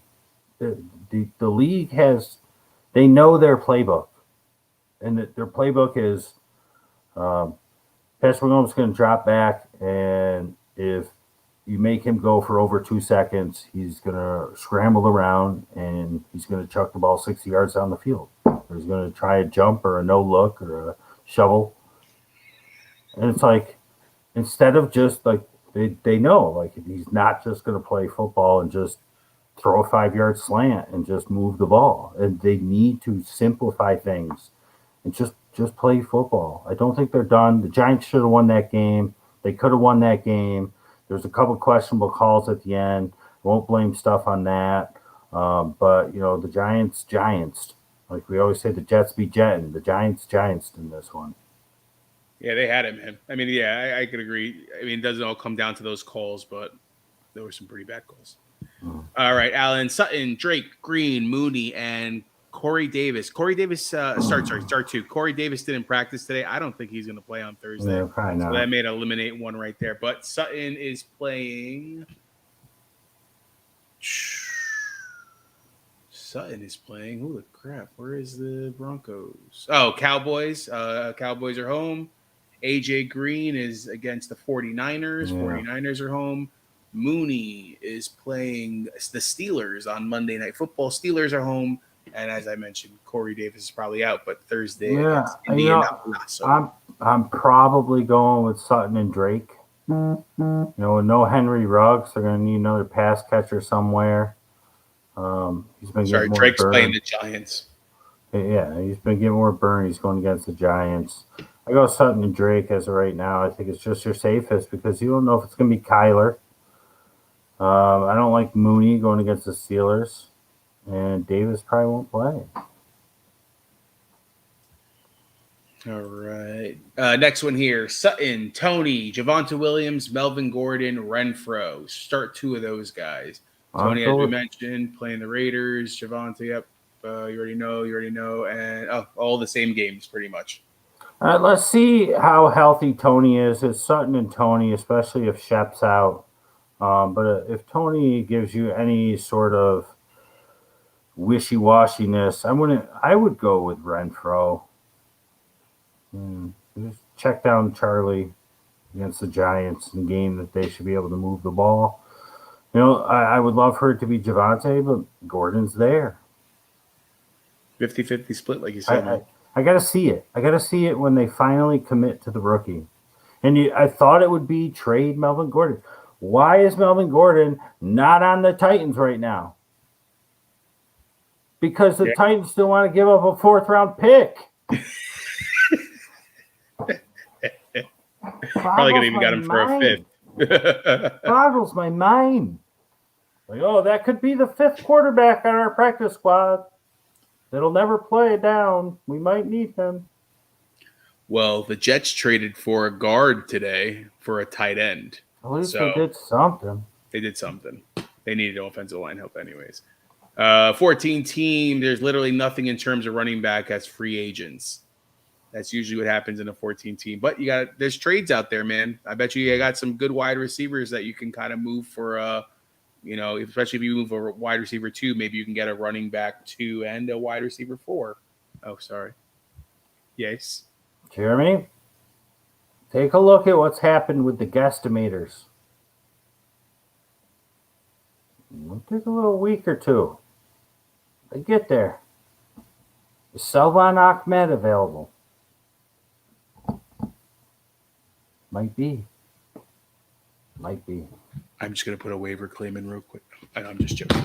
The league they know their playbook, and their playbook is Patrick Mahomes going to drop back, and if you make him go for over 2 seconds, he's going to scramble around and he's going to chuck the ball 60 yards down the field. Or he's going to try a jump or a no look or a shovel. And it's like, instead of just they know, if he's not just going to play football and just throw a 5-yard slant and just move the ball. And they need to simplify things and just play football. I don't think they're done. The Giants should have won that game. They could have won that game. There's a couple questionable calls at the end. Won't blame stuff on that. But, the Giants. Like we always say, the Jets be jetting. The Giants in this one. Yeah, they had him. I mean, yeah, I could agree. I mean, it doesn't all come down to those calls, but there were some pretty bad calls. All right, Allen, Sutton, Drake, Green, Mooney, and Corey Davis. Corey Davis, start 2. Corey Davis didn't practice today. I don't think he's going to play on Thursday. Yeah, probably not. So that made eliminate one right there. But Sutton is playing. Holy crap. Where is the Broncos? Oh, Cowboys. Cowboys are home. AJ Green is against the 49ers. Yeah. 49ers are home. Mooney is playing the Steelers on Monday Night Football. Steelers are home. And as I mentioned, Corey Davis is probably out, but Thursday Yeah, against Indianapolis. I'm probably going with Sutton and Drake. With no Henry Ruggs, they're going to need another pass catcher somewhere. He's been getting more Drake's burn. playing the Giants. Yeah, he's been getting more burn. He's going against the Giants. I go Sutton and Drake as of right now. I think it's just your safest because you don't know if it's going to be Kyler. I don't like Mooney going against the Steelers, and Davis probably won't play. All right. Next one here. Sutton, Tony, Javonte Williams, Melvin Gordon, Renfro. Start two of those guys. Tony, as we mentioned, playing the Raiders. Javonte, yep. You already know. And all the same games pretty much. Let's see how healthy Tony is. It's Sutton and Tony, especially if Shep's out. But if Tony gives you any sort of wishy-washiness, I would go with Renfro. Just check down Charlie against the Giants in a game that they should be able to move the ball. I would love for it to be Javonte, but Gordon's there. 50-50 split, like you said. I got to see it. I got to see it when they finally commit to the rookie. And I thought it would be trade Melvin Gordon. Why is Melvin Gordon not on the Titans right now? Because the Titans still want to give up a 4th-round pick. Probably could even got him for a 5th. Boggles my mind. That could be the 5th quarterback on our practice squad. That'll never play down. We might need him. Well, the Jets traded for a guard today for a tight end. At least they did something. They did something. They needed offensive line help anyways. 14 team, there's literally nothing in terms of running back as free agents. That's usually what happens in a 14 team. But there's trades out there, man. I bet you got some good wide receivers that you can kind of move for, especially if you move a wide receiver 2, maybe you can get a running back 2 and a wide receiver 4. Oh, sorry. Yes. Jeremy, take a look at what's happened with the guesstimators. It'll take a little week or two. They get there. Is Salvan Ahmed available? Might be. I'm just going to put a waiver claim in real quick. I'm just joking.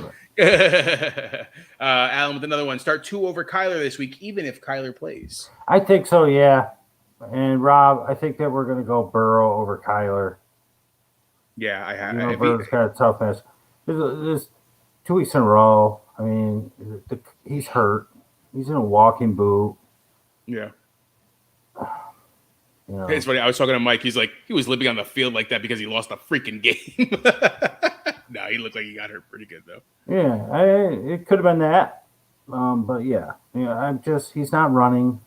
Alan with another one. Start 2 over Kyler this week, even if Kyler plays. I think so, yeah. And Rob, I think that we're going to go Burrow over Kyler. Yeah, I have. Burrow's got a tough match. There's 2 weeks in a row. I mean, he's hurt. He's in a walking boot. Yeah. It's funny. I was talking to Mike. He's like, he was limping on the field like that because he lost a freaking game. No, he looked like he got hurt pretty good, though. Yeah, it could have been that. But he's not running.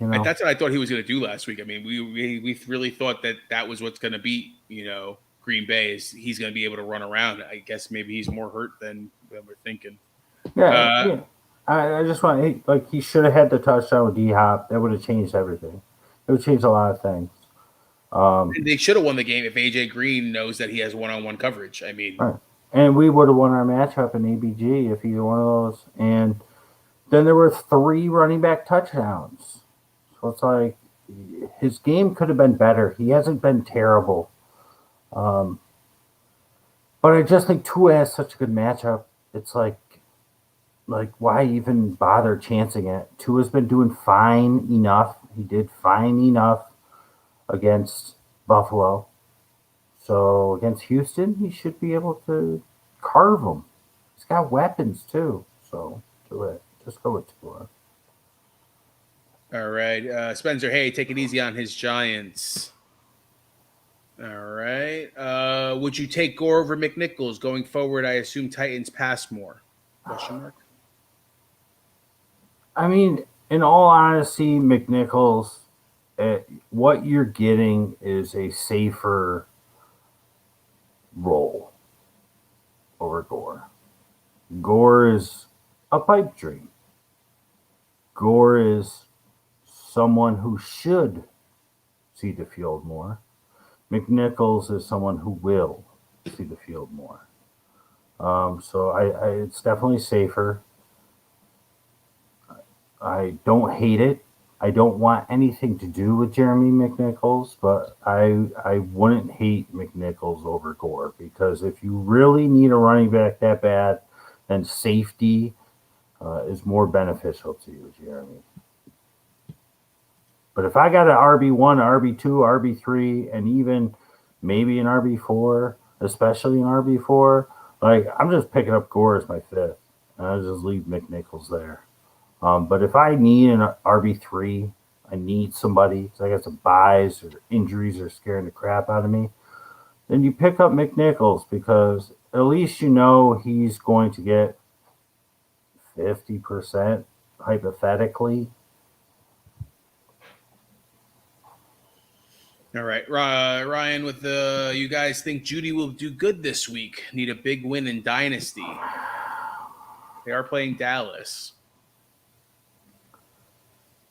That's what I thought he was going to do last week. I mean, we really thought that was what's going to beat, Green Bay is he's going to be able to run around. I guess maybe he's more hurt than we're thinking. Yeah. I just want he should have had the touchdown with D-Hop. That would have changed everything. It would change a lot of things. They should have won the game if AJ Green knows that he has one-on-one coverage. I mean, right. And we would have won our matchup in ABG if either one of those. And then there were 3 running back touchdowns. So it's like his game could have been better. He hasn't been terrible. But I just think Tua has such a good matchup. It's like why even bother chancing it? Tua's been doing fine enough. He did fine enough against Buffalo. So against Houston, he should be able to carve them. He's got weapons too. So do it. Just go with Tua. All right. Spencer, hey, take it easy on his Giants. All right. Would you take Gore over McNichols going forward? I assume Titans pass more. Question mark. I mean, in all honesty, McNichols, what you're getting is a safer role over Gore. Gore is a pipe dream. Gore is someone who should see the field more. McNichols is someone who will see the field more. So it's definitely safer. I don't hate it. I don't want anything to do with Jeremy McNichols, but I wouldn't hate McNichols over Gore, because if you really need a running back that bad, then safety is more beneficial to you, Jeremy. But if I got an RB1, RB2, RB3, and even maybe an RB4, especially an RB4, like, I'm just picking up Gore as my fifth. And I'll just leave McNichols there. But if I need an RB3, I need somebody because I got some buys or injuries are scaring the crap out of me, then you pick up McNichols, because at least you know he's going to get 50% hypothetically. All right, Ryan, with the you guys think Judy will do good this week? Need a big win in Dynasty. They are playing Dallas.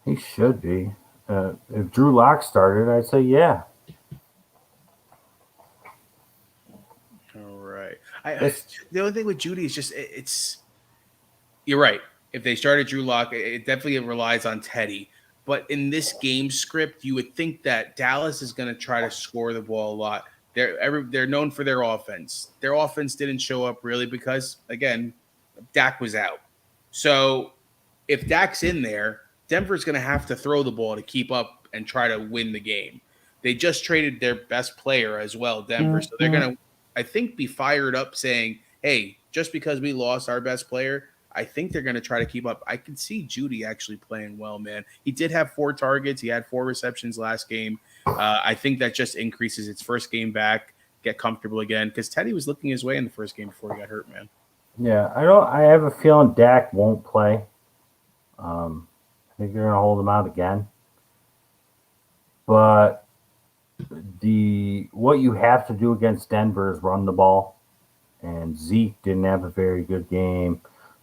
He should be. If Drew Lock started, I'd say yeah. All right. The only thing with Judy is just it's. You're right. If they started Drew Lock, it definitely relies on Teddy. But in this game script, you would think that Dallas is going to try to score the ball a lot. They're known for their offense. Their offense didn't show up really because, again, Dak was out. So if Dak's in there, Denver's going to have to throw the ball to keep up and try to win the game. They just traded their best player as well, Denver. So they're going to, I think, be fired up saying, hey, just because we lost our best player, I think they're going to try to keep up. I can see Judy actually playing well, man. He did have 4 targets. He had 4 receptions last game. I think that just increases its first game back, get comfortable again, because Teddy was looking his way in the first game before he got hurt, man. Yeah, I have a feeling Dak won't play. I think they're going to hold him out again. But what you have to do against Denver is run the ball. And Zeke didn't have a very good game.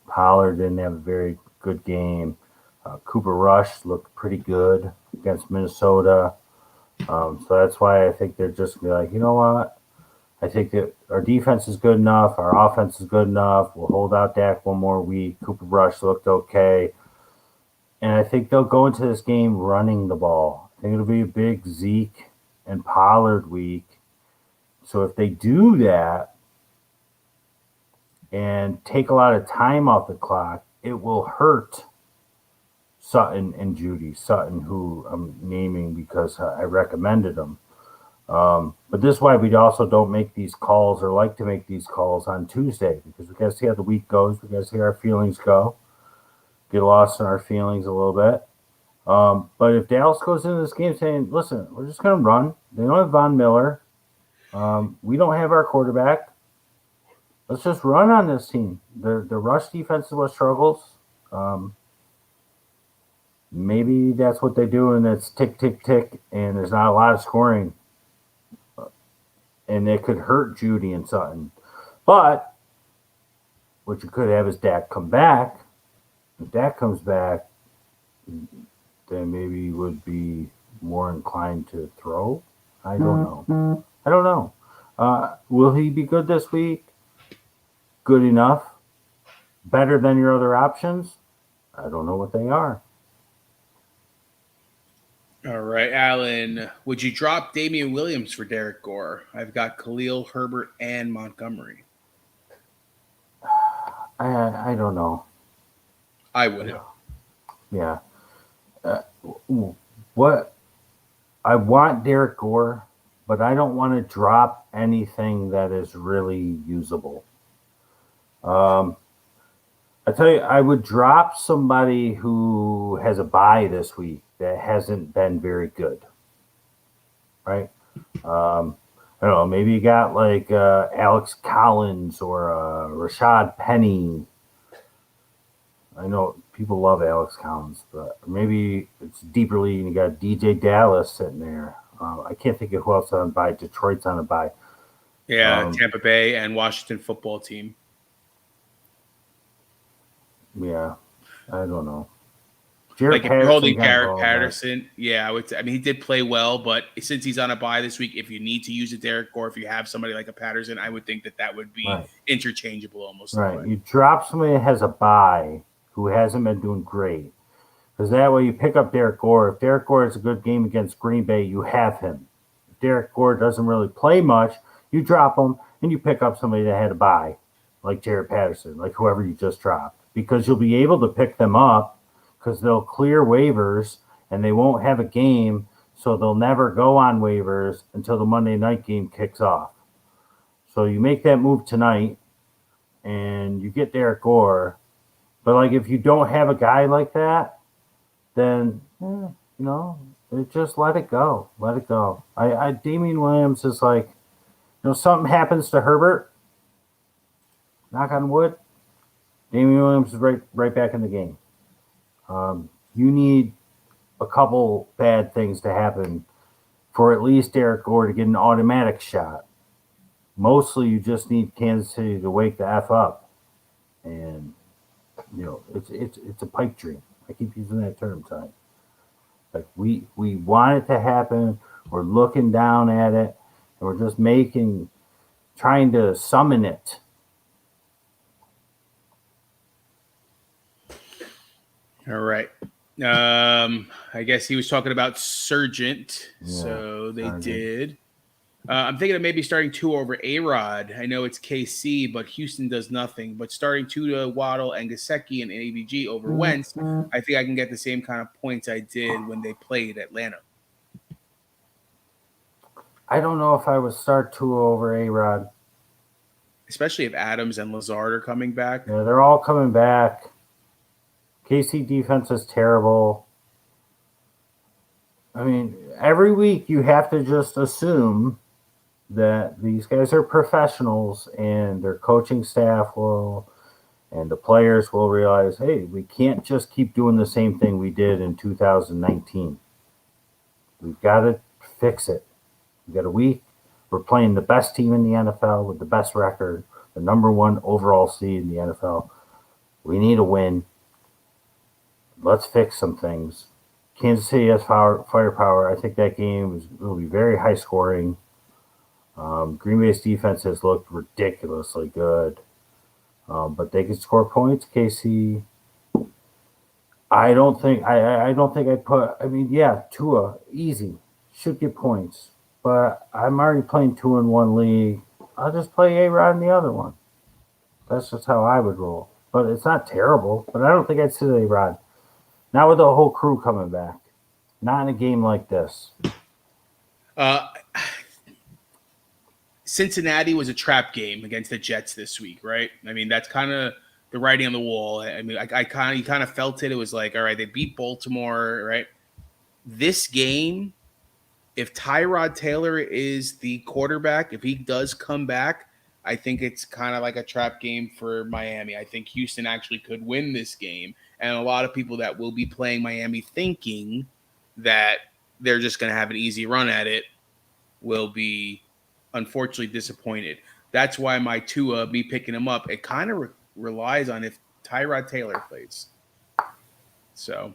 Pollard didn't have a very good game. Cooper Rush looked pretty good against Minnesota. So that's why I think they're just going to be like, you know what? I think that our defense is good enough. Our offense is good enough. We'll hold out Dak one more week. Cooper Rush looked okay. And I think they'll go into this game running the ball. I think it'll be a big Zeke and Pollard week. So if they do that and take a lot of time off the clock, it will hurt Sutton and Judy. Sutton, who I'm naming because I recommended them. But this is why we also don't make these calls, or like to make these calls on Tuesday, because we got to see how the week goes. We got to see how our feelings go. Get lost in our feelings a little bit. But if Dallas goes into this game saying, listen, we're just going to run. They don't have Von Miller. We don't have our quarterback. Let's just run on this team. The rush defense is what struggles. Maybe that's what they do, and it's tick, tick, tick, and there's not a lot of scoring. And it could hurt Judy and Sutton. But what you could have is Dak come back. If Dak comes back, then maybe he would be more inclined to throw. I don't know. I don't know. Will he be good this week? Good enough? Better than your other options? I don't know what they are. All right, Alan, would you drop Damian Williams for Derek Gore? I've got Khalil, Herbert, and Montgomery. I don't know. I wouldn't. Yeah. What I want Derek Gore, but I don't want to drop anything that is really usable. I tell you, I would drop somebody who has a bye this week that hasn't been very good. Right? I don't know. Maybe you got like Alex Collins or Rashad Penny. I know people love Alex Collins, but maybe it's deeper league and you got DJ Dallas sitting there. I can't think of who else on a bye. Detroit's on a bye. Yeah, Tampa Bay and Washington football team. Yeah, I don't know. Like if you're holding Derek Patterson, yeah, I would. I mean, he did play well, but since he's on a bye this week, if you need to use a Derek or if you have somebody like a Patterson, I would think that would be interchangeable almost. Right. You drop somebody that has a bye who hasn't been doing great, because that way you pick up Derek Gore. If Derek Gore has a good game against Green Bay, you have him. If Derek Gore doesn't really play much, you drop him and you pick up somebody that had a bye, like Jared Patterson, like whoever you just dropped, because you'll be able to pick them up because they'll clear waivers and they won't have a game, so they'll never go on waivers until the Monday night game kicks off. So you make that move tonight and you get Derek Gore. But, like, if you don't have a guy like that, then, just let it go. Let it go. Damian Williams is like, something happens to Herbert, knock on wood, Damian Williams is right back in the game. You need a couple bad things to happen for at least Derek Gore to get an automatic shot. Mostly you just need Kansas City to wake the F up. And, it's a pipe dream. I keep using that term, Ty. Like, we want it to happen. We're looking down at it. And we're just trying to summon it. All right. I guess he was talking about Surgent. Yeah, so they did. I'm thinking of maybe starting Tua over A-Rod. I know it's KC, but Houston does nothing. But starting Tua, Waddle, and Gesicki and ABG over Wentz, I think I can get the same kind of points I did when they played Atlanta. I don't know if I would start Tua over A-Rod. Especially if Adams and Lazard are coming back. Yeah, they're all coming back. KC defense is terrible. I mean, every week you have to just assume that these guys are professionals and their coaching staff and the players will realize, hey, we can't just keep doing the same thing we did in 2019. We've got to fix it. We've got a week. We're playing the best team in the NFL with the best record, the number one overall seed in the NFL. We need a win. Let's fix some things. Kansas City has firepower. I think that game will be very high scoring. Green Bay's defense has looked ridiculously good, but they can score points. KC, I don't think I'd put. I mean, yeah, Tua easy should get points, but I'm already playing 2 in one league. I'll just play A-Rod in the other one. That's just how I would roll. But it's not terrible. But I don't think I'd sit A-Rod. Not with the whole crew coming back. Not in a game like this. Cincinnati was a trap game against the Jets this week, right? I mean, that's kind of the writing on the wall. I mean, you kind of felt it. It was like, all right, they beat Baltimore, right? This game, if Tyrod Taylor is the quarterback, if he does come back, I think it's kind of like a trap game for Miami. I think Houston actually could win this game. And a lot of people that will be playing Miami thinking that they're just going to have an easy run at it will be unfortunately disappointed. That's why my Tua, me picking him up, it kind of relies on if Tyrod Taylor plays. So,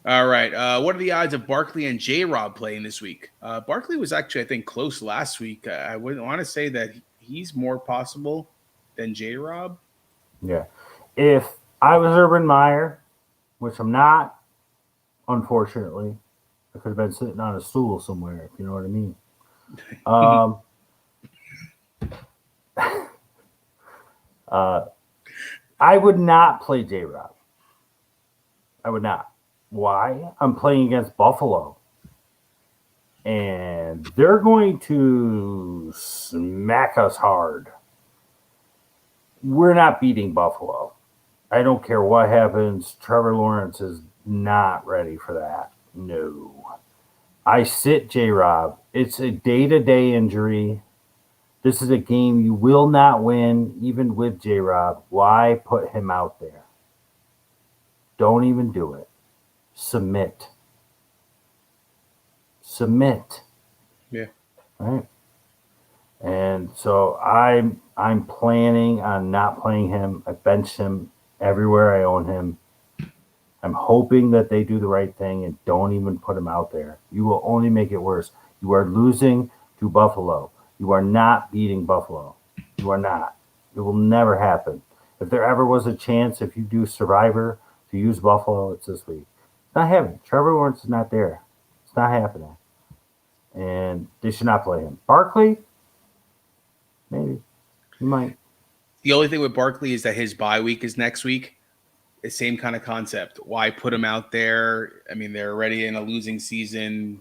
all right. What are the odds of Barkley and J-Rob playing this week? Barkley was actually, I think, close last week. I wouldn't want to say that he's more possible than J-Rob. Yeah. If I was Urban Meyer, which I'm not, unfortunately, I could have been sitting on a stool somewhere, if you know what I mean. I would not play J-Rob. I would not. Why? I'm playing against Buffalo. And they're going to smack us hard. We're not beating Buffalo. I don't care what happens. Trevor Lawrence is not ready for that. No. I sit J-Rob. It's a day-to-day injury. This is a game you will not win, even with J-Rob. Why put him out there? Don't even do it. Submit. Yeah. Right. And so I'm planning on not playing him. I bench him everywhere I own him. I'm hoping that they do the right thing and don't even put him out there. You will only make it worse. You are losing to Buffalo. You are not beating Buffalo. You are not. It will never happen. If there ever was a chance, if you do Survivor, to use Buffalo, it's this week. It's not happening. Trevor Lawrence is not there. It's not happening. And they should not play him. Barkley, maybe. He might. The only thing with Barkley is that his bye week is next week. The same kind of concept. Why put him out there? I mean, they're already in a losing season.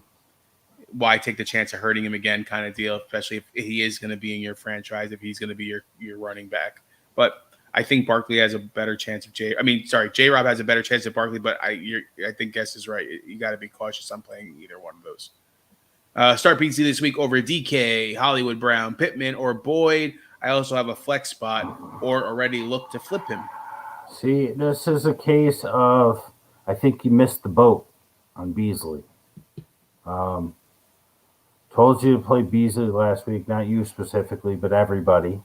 Why take the chance of hurting him again kind of deal, especially if he is going to be in your franchise, if he's going to be your running back. But I think Barkley has a better chance of J-Rob has a better chance of Barkley, but I think Guess is right. You got to be cautious on playing either one of those. Start PC this week over DK, Hollywood Brown, Pittman, or Boyd. I also have a flex spot or already look to flip him. See, this is a case of I think you missed the boat on Beasley. Told you to play Beasley last week, not you specifically, but everybody.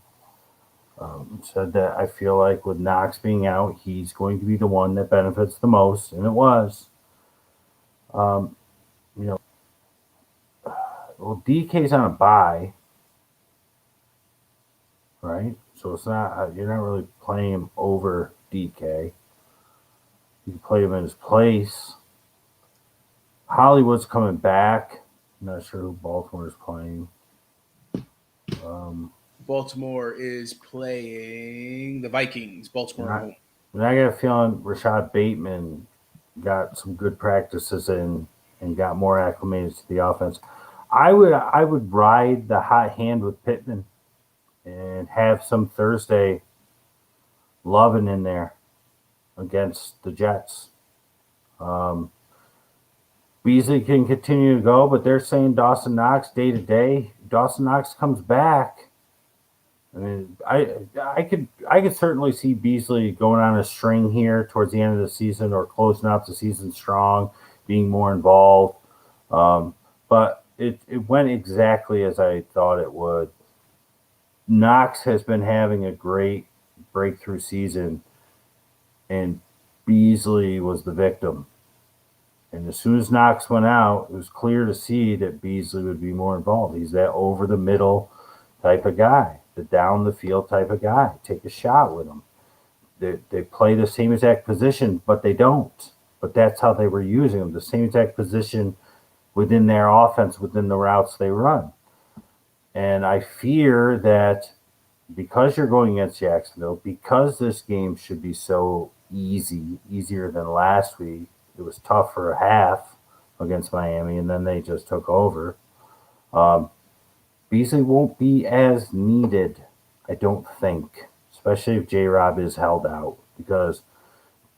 Said that I feel like with Knox being out, he's going to be the one that benefits the most, and it was. Well, DK's on a bye, right? So it's not you're not really playing him over DK. You can play him in his place. Hollywood's coming back. I'm not sure who Baltimore is playing. Baltimore is playing the Vikings. Baltimore at home. And I got a feeling Rashad Bateman got some good practices in and got more acclimated to the offense. I would ride the hot hand with Pittman and have some Thursday loving in there against the Jets. Beasley can continue to go, but they're saying Dawson Knox day to day. Dawson Knox comes back. I mean, I could certainly see Beasley going on a string here towards the end of the season or closing out the season strong, being more involved. But it went exactly as I thought it would. Knox has been having a great breakthrough season, and Beasley was the victim. And as soon as Knox went out, it was clear to see that Beasley would be more involved. He's that over-the-middle type of guy, the down-the-field type of guy. Take a shot with him. They play the same exact position, but they don't. But that's how they were using him, the same exact position within their offense, within the routes they run. And I fear that because you're going against Jacksonville, because this game should be so easier than last week, it was tough for a half against Miami, and then they just took over. Beasley won't be as needed, I don't think, especially if J-Rob is held out, because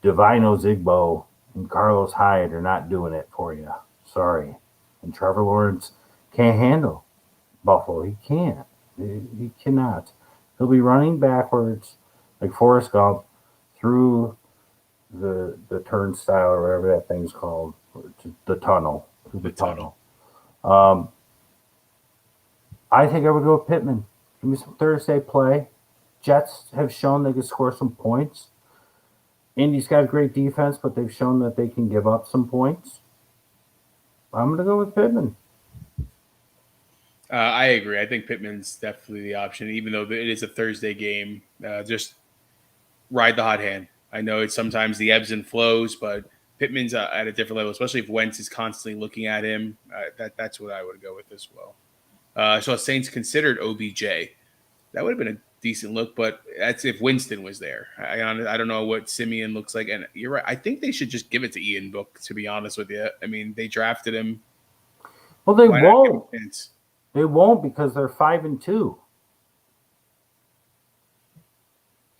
Divino Zigbo and Carlos Hyde are not doing it for you. Sorry. And Trevor Lawrence can't handle Buffalo. He can't. He cannot. He'll be running backwards like Forrest Gump through the turnstile or whatever that thing's called, the tunnel. The tunnel. I think I would go with Pittman. Give me some Thursday play. Jets have shown they can score some points. Indy's got a great defense, but they've shown that they can give up some points. I'm going to go with Pittman. I agree. I think Pittman's definitely the option, even though it is a Thursday game. Just ride the hot hand. I know it's sometimes the ebbs and flows, but Pittman's at a different level, especially if Wentz is constantly looking at him. That's what I would go with as well. So Saints considered OBJ. That would have been a decent look, but that's if Winston was there. I don't know what Simeon looks like, and you're right. I think they should just give it to Ian Book, to be honest with you. I mean, they drafted him. Well, they won't. They won't because they're 5-2.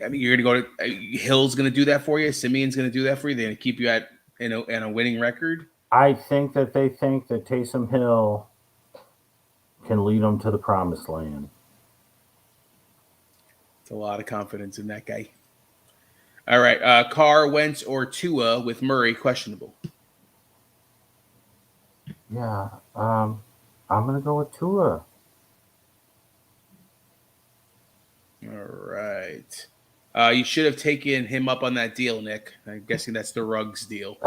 I mean, you're going to go to Hill's going to do that for you. Simeon's going to do that for you. They're going to keep you at a winning record. I think that they think that Taysom Hill can lead them to the promised land. It's a lot of confidence in that guy. All right, Carr, Wentz, or Tua with Murray questionable. Yeah, I'm going to go with Tua. All right. You should have taken him up on that deal, Nick. I'm guessing that's the Ruggs deal.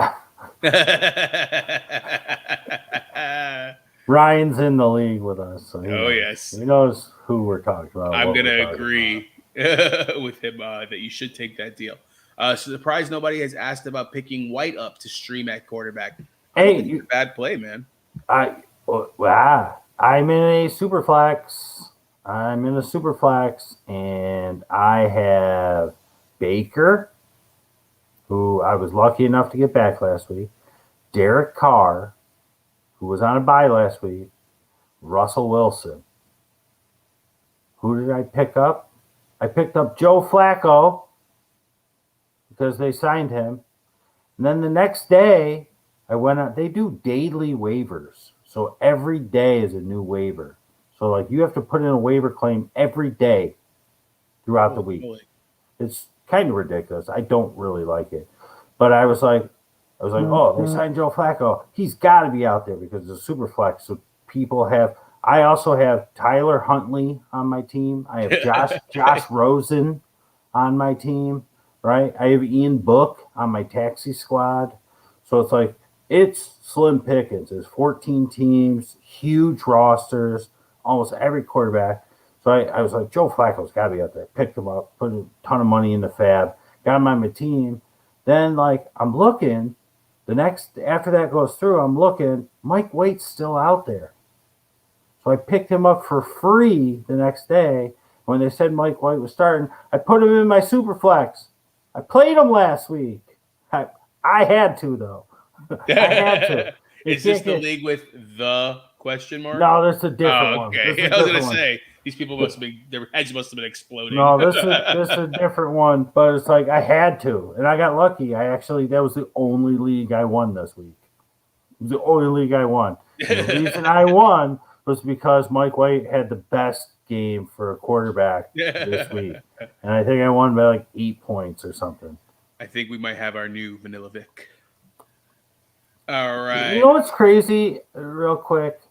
Ryan's in the league with us, so yes, he knows who we're talking about. I'm gonna agree with him that you should take that deal. Surprised nobody has asked about picking White up to stream at quarterback. I don't think it's a bad play, man. I'm in a super flex. And I have Baker, who I was lucky enough to get back last week, Derek Carr, who was on a bye last week, Russell Wilson. Who did I pick up? I picked up Joe Flacco because they signed him. And then the next day, I went out. They do daily waivers. So every day is a new waiver. So, like, you have to put in a waiver claim every day throughout the week. Boy. It's kind of ridiculous. I don't really like it. But I was like, oh, they signed Joe Flacco. He's got to be out there because it's a super flex. So people have – I also have Tyler Huntley on my team. I have Josh Rosen on my team, right? I have Ian Book on my taxi squad. So it's like it's slim pickings. There's 14 teams, huge rosters, almost every quarterback. So I was like, Joe Flacco's got to be out there. Picked him up, put a ton of money in the fab, got him on my team. Then, like, I'm looking. After that goes through, I'm looking. Mike White's still out there. So I picked him up for free the next day. When they said Mike White was starting, I put him in my super flex. I played him last week. I had to, though. I had to. Is this the league with the question mark? No, that's a different one. Okay, I was going to say, these people their heads must have been exploding. No, this is a different one, but it's like I had to, and I got lucky. That was the only league I won this week. It was the only league I won. And the reason I won was because Mike White had the best game for a quarterback this week. And I think I won by like 8 points or something. I think we might have our new Vanilla Vic. All right. You know what's crazy? Real quick.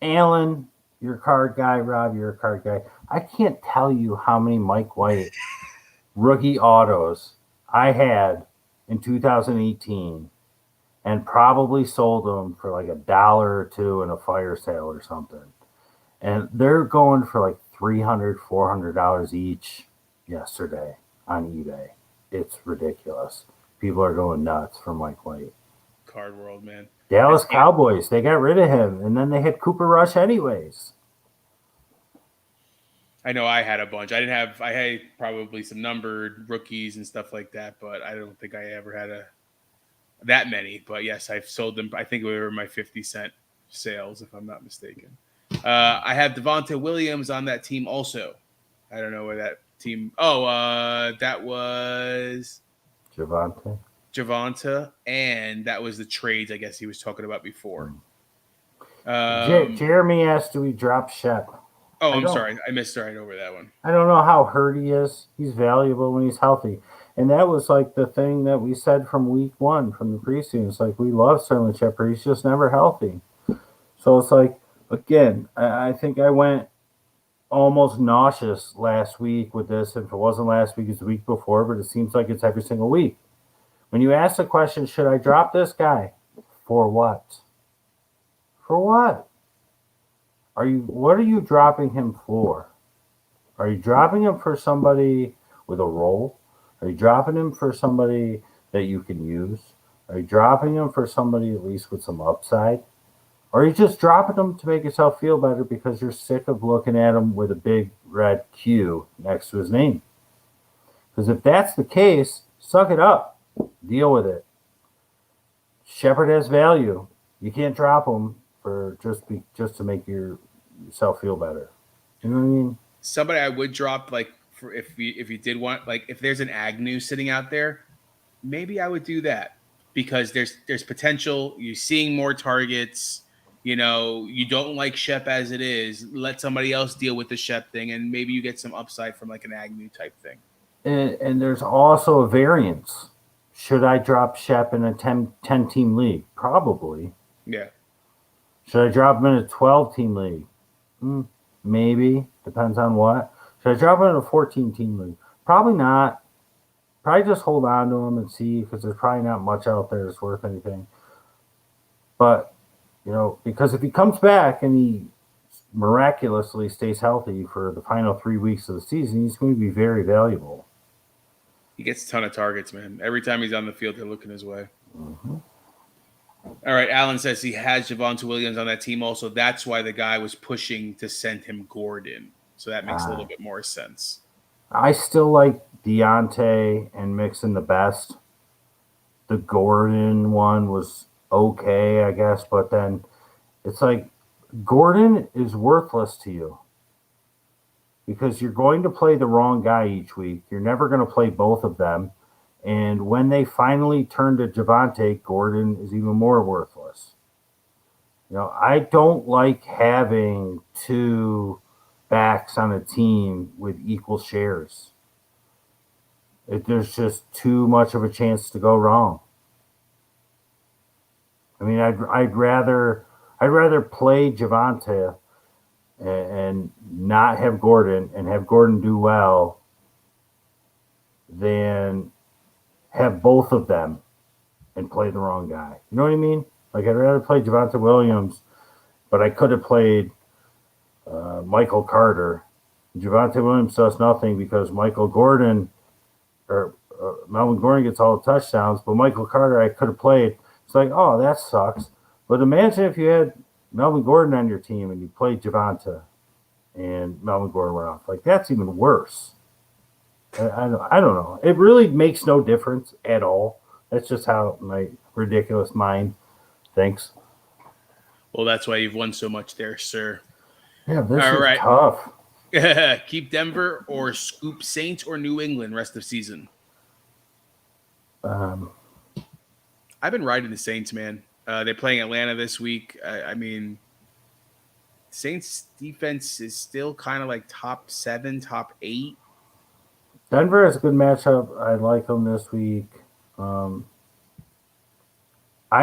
Alan, you're a card guy. Rob, you're a card guy. I can't tell you how many Mike White rookie autos I had in 2018 and probably sold them for like $1 or $2 in a fire sale or something. And they're going for like $300, $400 each yesterday on eBay. It's ridiculous. People are going nuts for Mike White. Card world, man. Dallas Cowboys, they got rid of him, and then they had Cooper Rush anyways. I know I had a bunch. I had probably some numbered rookies and stuff like that, but I don't think I ever had that many. But yes, I've sold them. I think we were my 50-cent sales, if I'm not mistaken. I have Devonta Williams on that team also. I don't know where that team. That was Javonta, and that was the trades I guess he was talking about before. Jeremy asked, do we drop Shep? Oh, I'm sorry. I missed right over that one. I don't know how hurt he is. He's valuable when he's healthy. And that was like the thing that we said from week 1 from the preseason. It's like we love Sterling Shepard. He's just never healthy. So it's like, again, I think I went almost nauseous last week with this. If it wasn't last week, it's the week before, but it seems like it's every single week. When you ask the question, should I drop this guy? For what? For what? What are you dropping him for? Are you dropping him for somebody with a role? Are you dropping him for somebody that you can use? Are you dropping him for somebody at least with some upside? Or are you just dropping him to make yourself feel better because you're sick of looking at him with a big red Q next to his name? Because if that's the case, suck it up. Deal with it. Shepard has value. You can't drop him for just to make yourself feel better. You know what I mean? Somebody I would drop, like, for if you did want, like, if there's an Agnew sitting out there, maybe I would do that because there's potential. You're seeing more targets. You know, you don't like Shep as it is. Let somebody else deal with the Shep thing, and maybe you get some upside from like an Agnew type thing. And there's also a variance. Should I drop Shep in a 10-team league? Probably. Yeah. Should I drop him in a 12-team league? Maybe. Depends on what. Should I drop him in a 14-team league? Probably not. Probably just hold on to him and see, because there's probably not much out there that's worth anything. But, because if he comes back and he miraculously stays healthy for the final 3 weeks of the season, he's going to be very valuable. He gets a ton of targets, man. Every time he's on the field, they're looking his way. Mm-hmm. All right, Alan says he has Javonte Williams on that team also. That's why the guy was pushing to send him Gordon. So that makes a little bit more sense. I still like Deontay and Mixon the best. The Gordon one was okay, I guess, but then it's like Gordon is worthless to you because you're going to play the wrong guy each week. You're never going to play both of them. And when they finally turn to Javonte, Gordon is even more worthless. I don't like having two backs on a team with equal shares. There's just too much of a chance to go wrong. I mean, I'd rather play Javonte and not have Gordon and have Gordon do well than have both of them and play the wrong guy. You know what I mean? Like, I'd rather play Javonte Williams, but I could have played Michael Carter. Javonte Williams does nothing because Melvin Gordon gets all the touchdowns, but Michael Carter I could have played. It's like, oh, that sucks. But imagine if you had Melvin Gordon on your team and you played Javonte and Melvin Gordon went off. Like, that's even worse. I don't know. It really makes no difference at all. That's just how my ridiculous mind thinks. Well, that's why you've won so much there, sir. Yeah, this is tough. Keep Denver or scoop Saints or New England rest of season? I've been riding the Saints, man. They're playing Atlanta this week. I mean, Saints defense is still kind of like top 7, top 8. Denver is a good matchup. I like them this week. I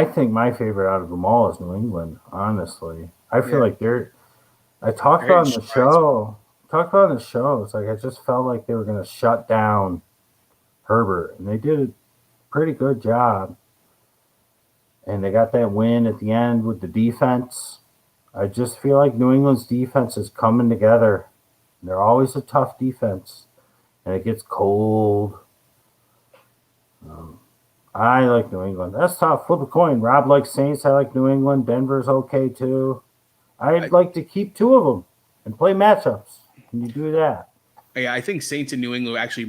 think my favorite out of them all is New England, honestly. I feel like I talked about on the show. It's like I just felt like they were going to shut down Herbert, and they did a pretty good job. And they got that win at the end with the defense. I just feel like New England's defense is coming together. They're always a tough defense, and it gets cold. I like New England. That's tough. Flip a coin. Rob likes Saints. I like New England. Denver's okay, too. I'd like to keep two of them and play matchups. Can you do that? Yeah, I think Saints and New England actually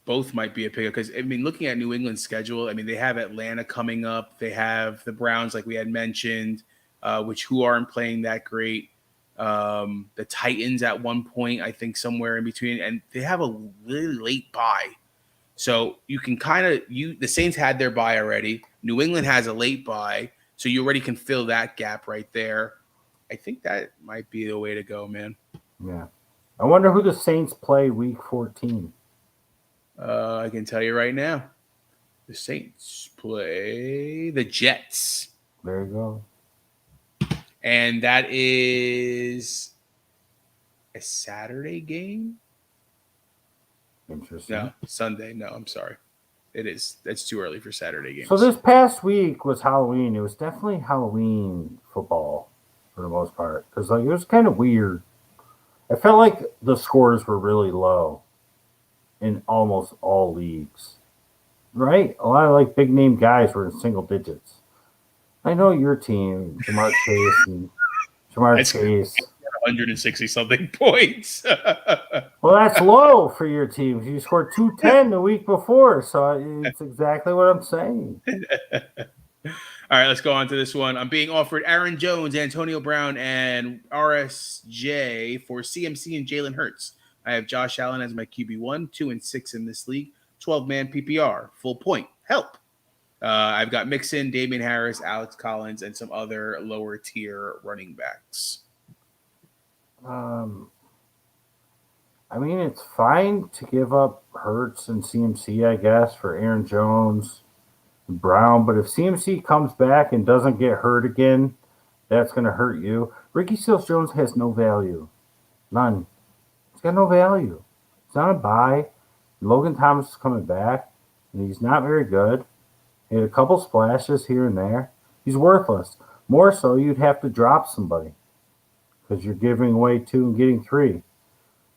both might be a pickup because, I mean, looking at New England's schedule, I mean, they have Atlanta coming up. They have the Browns, like we had mentioned, who aren't playing that great. The Titans at one point, I think somewhere in between. And they have a really late bye. So you can the Saints had their bye already. New England has a late bye. So you already can fill that gap right there. I think that might be the way to go, man. Yeah. I wonder who the Saints play week 14. I can tell you right now. The Saints play the Jets. There you go. And that is a Saturday game? Interesting. No, Sunday. No, I'm sorry. It is. That's too early for Saturday games. So this past week was Halloween. It was definitely Halloween football for the most part. Because it was kind of weird. I felt like the scores were really low in almost all leagues. Right? A lot of big name guys were in single digits. I know your team, Jamar Chase. 160 something points. Well, that's low for your team. You scored 210 the week before, so it's exactly what I'm saying. All right, let's go on to this one. I'm being offered Aaron Jones, Antonio Brown, and RSJ for CMC and Jalen Hurts. I have Josh Allen as my QB1, 2 and 6 in this league, 12-man PPR, full point. Help. I've got Mixon, Damian Harris, Alex Collins, and some other lower tier running backs. I mean, it's fine to give up Hurts and CMC, I guess, for Aaron Jones and Brown. But if CMC comes back and doesn't get hurt again, that's going to hurt you. Ricky Seals-Jones has no value. None. He's got no value. He's on a bye. Logan Thomas is coming back, and he's not very good. He had a couple splashes here and there. He's worthless. More so, you'd have to drop somebody because you're giving away 2 and getting 3.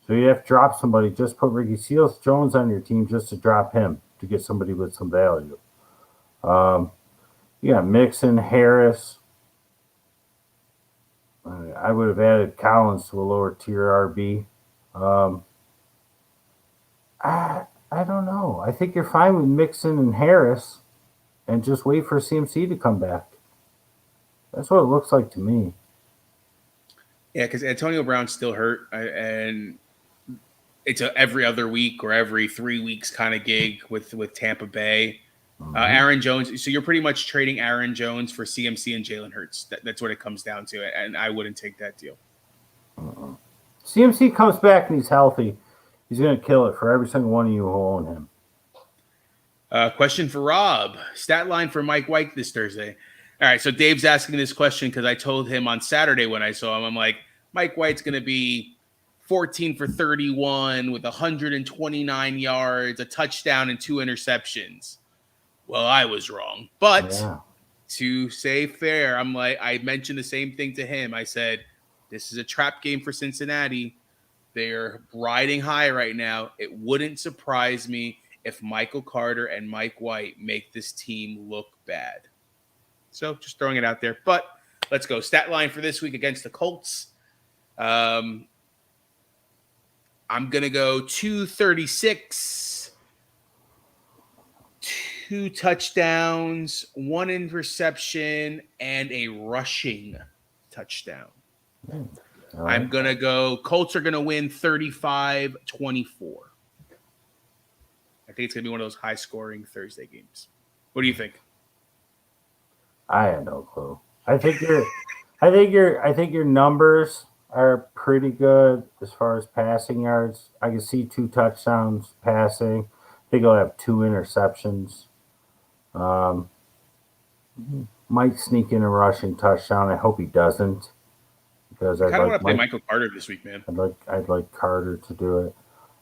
So you have to drop somebody. Just put Ricky Seals-Jones on your team just to drop him to get somebody with some value. You got Mixon, Harris. I would have added Collins to a lower tier RB. I don't know. I think you're fine with Mixon and Harris and just wait for CMC to come back. That's what it looks like to me. Yeah, because Antonio Brown's still hurt, and it's a every other week or every 3 weeks kind of gig with Tampa Bay. Aaron Jones. So you're pretty much trading Aaron Jones for CMC and Jalen Hurts. That's what it comes down to, and I wouldn't take that deal. CMC comes back and he's healthy. He's going to kill it for every single one of you who own him. Question for Rob. Stat line for Mike White this Thursday. All right, so Dave's asking this question because I told him on Saturday when I saw him, I'm like, Mike White's going to be 14 for 31 with 129 yards, a touchdown, and 2 interceptions. Well, I was wrong. But to say fair, I'm like, I mentioned the same thing to him. I said, this is a trap game for Cincinnati. They're riding high right now. It wouldn't surprise me if Michael Carter and Mike White make this team look bad. So just throwing it out there. But let's go. Stat line for this week against the Colts. I'm going to go 236, 2 touchdowns, 1 interception, and a rushing touchdown. Right. I'm going to go Colts are going to win 35-24. I think it's going to be one of those high-scoring Thursday games. What do you think? I have no clue. I think your numbers are pretty good as far as passing yards. I can see 2 touchdowns passing. I think he'll have 2 interceptions. Might sneak in a rushing touchdown. I hope he doesn't. Because I kind of want to play Michael Carter this week, man. I'd like Carter to do it.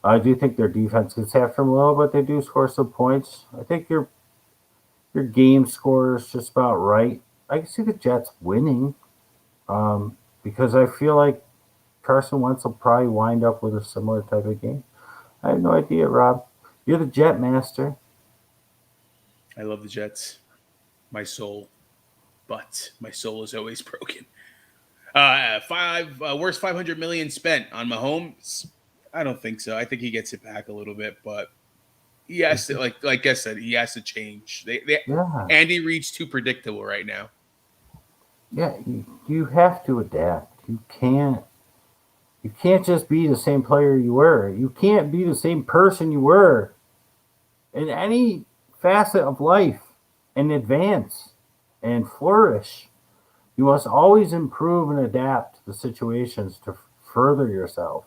I do think their defense gets after them a little, but they do score some points. I think your game score is just about right. I can see the Jets winning because I feel like Carson Wentz will probably wind up with a similar type of game. I have no idea, Rob. You're the Jet master. I love the Jets. My soul. But my soul is always broken. Worst $500 million spent on Mahomes. I don't think so. I think he gets it back a little bit, but he has to, like I said, he has to change. Andy Reid's too predictable right now. Yeah, you have to adapt. You can't just be the same player you were. You can't be the same person you were in any facet of life and advance and flourish. You must always improve and adapt the situations to further yourself.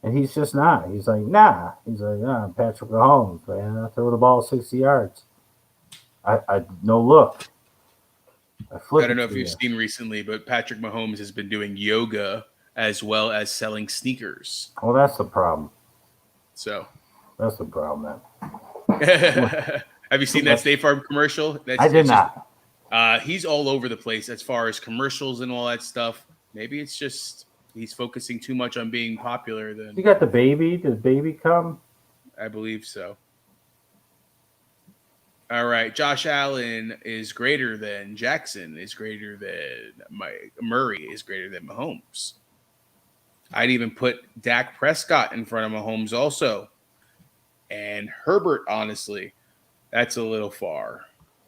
And he's just not. He's like, nah. He's like, nah, Patrick Mahomes, man. I throw the ball 60 yards. I no look. I don't know if you've seen recently, but Patrick Mahomes has been doing yoga as well as selling sneakers. Well, that's the problem. So that's the problem, man. Have you seen that State Farm commercial? I did not. He's all over the place as far as commercials and all that stuff. Maybe it's just he's focusing too much on being popular. Then you got the baby. Did the baby come? I believe so. All right. Josh Allen is greater than Jackson, is greater than Murray, is greater than Mahomes. I'd even put Dak Prescott in front of Mahomes also. And Herbert, honestly, that's a little far.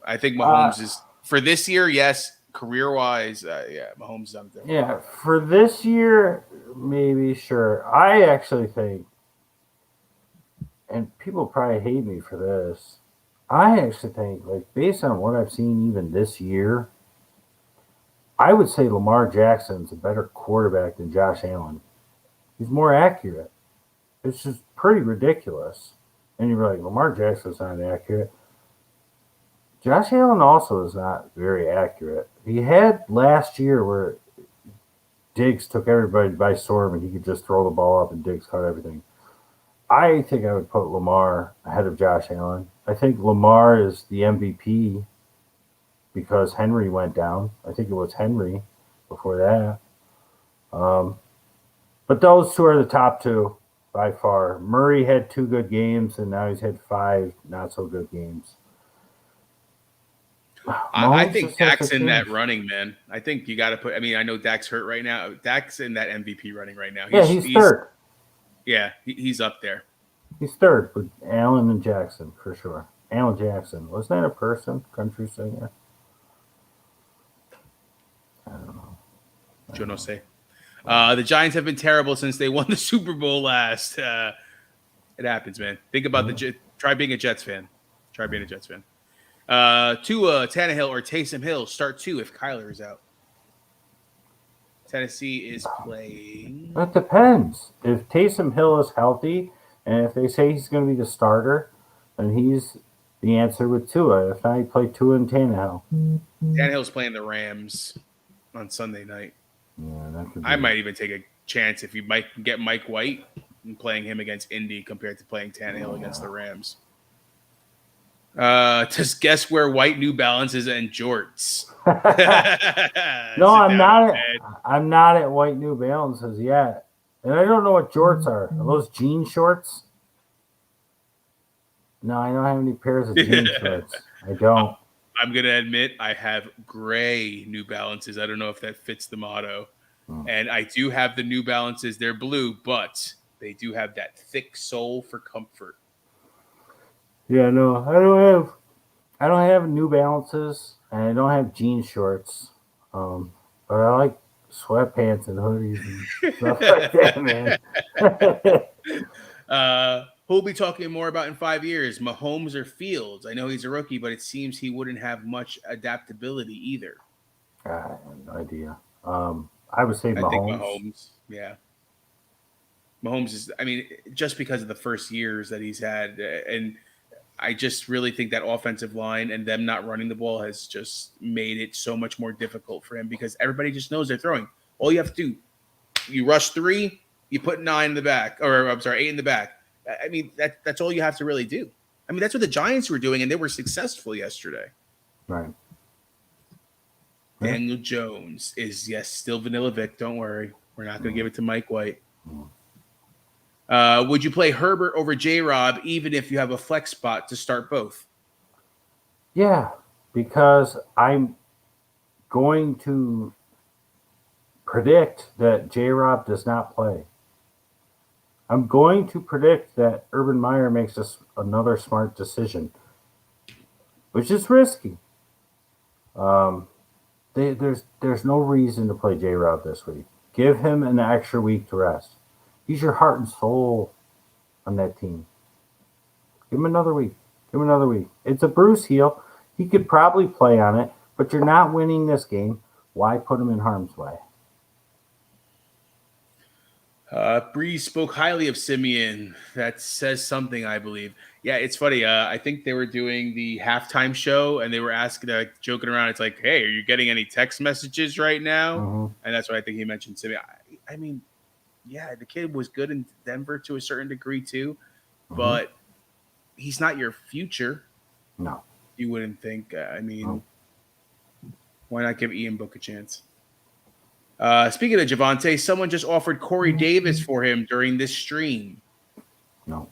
I think Mahomes is, for this year, yes. Career-wise, Mahomes is up there. Yeah, for this year, maybe, sure. I actually think, and people probably hate me for this, I actually think, like, based on what I've seen even this year, I would say Lamar Jackson's a better quarterback than Josh Allen. He's more accurate. It's just pretty ridiculous. And you're like, Lamar Jackson's not accurate. Josh Allen also is not very accurate. He had last year where Diggs took everybody by storm and he could just throw the ball up and Diggs caught everything. I think I would put Lamar ahead of Josh Allen. I think Lamar is the MVP because Henry went down. I think it was Henry before that. But those two are the top two by far. Murray had 2 good games, and now he's had 5 not so good games. I think Dak's in that running, man. I think you got to put. I mean, I know Dak's hurt right now. Dak's in that MVP running right now. He's third. Yeah, he's up there. He's third with Allen and Jackson for sure. Alan Jackson, wasn't that a person? Country singer. I don't know. Yo no sé. The Giants have been terrible since they won the Super Bowl last. It happens, man. Think about try being a Jets fan. Try being a Jets fan. Tua, Tannehill, or Taysom Hill start 2 if Kyler is out. Tennessee is playing. That depends. If Taysom Hill is healthy, and if they say he's going to be the starter, then he's the answer with Tua. If not, you play Tua and Tannehill. Tannehill's playing the Rams on Sunday night. Yeah, that could be. I might even take a chance if you might get Mike White and playing him against Indy compared to playing Tannehill against the Rams. Just guess where white New Balances and jorts. No, I'm not. I'm not at white New Balances yet, and I don't know what jorts are. Are those jean shorts? No, I don't have any pairs of jean shorts. I don't. I'm gonna admit I have gray New Balances. I don't know if that fits the motto, and I do have the New Balances. They're blue, but they do have that thick sole for comfort. Yeah, no, I don't have New Balances, and I don't have jean shorts. But I like sweatpants and hoodies and stuff like that, man. Who'll be talking more about in 5 years, Mahomes or Fields? I know he's a rookie, but it seems he wouldn't have much adaptability either. I have no idea. I would say Mahomes. I think Mahomes, yeah. Mahomes is, I mean, just because of the first years that he's had, and I just really think that offensive line and them not running the ball has just made it so much more difficult for him because everybody just knows they're throwing. All you have to do, you rush 3, you put 9 in the back, or I'm sorry, 8 in the back. I mean, that's all you have to really do. I mean, that's what the Giants were doing, and they were successful yesterday. Right. Daniel Jones is, yes, still Vanilla Vic. Don't worry. We're not going to give it to Mike White. Would you play Herbert over J-Rob even if you have a flex spot to start both? Yeah, because I'm going to predict that J-Rob does not play. I'm going to predict that Urban Meyer makes another smart decision, which is risky. There's no reason to play J-Rob this week. Give him an extra week to rest. He's your heart and soul on that team. Give him another week. It's a bruised heel. He could probably play on it, but you're not winning this game. Why put him in harm's way? Bree spoke highly of Simeon. That says something, I believe. Yeah, it's funny. I think they were doing the halftime show, and they were asking, joking around. It's like, hey, are you getting any text messages right now? Mm-hmm. And that's why I think he mentioned Simeon. I mean, yeah, the kid was good in Denver to a certain degree too, but he's not your future. No. You wouldn't think. Why not give Ian Book a chance? Speaking of Javonte, someone just offered Corey Davis for him during this stream. No.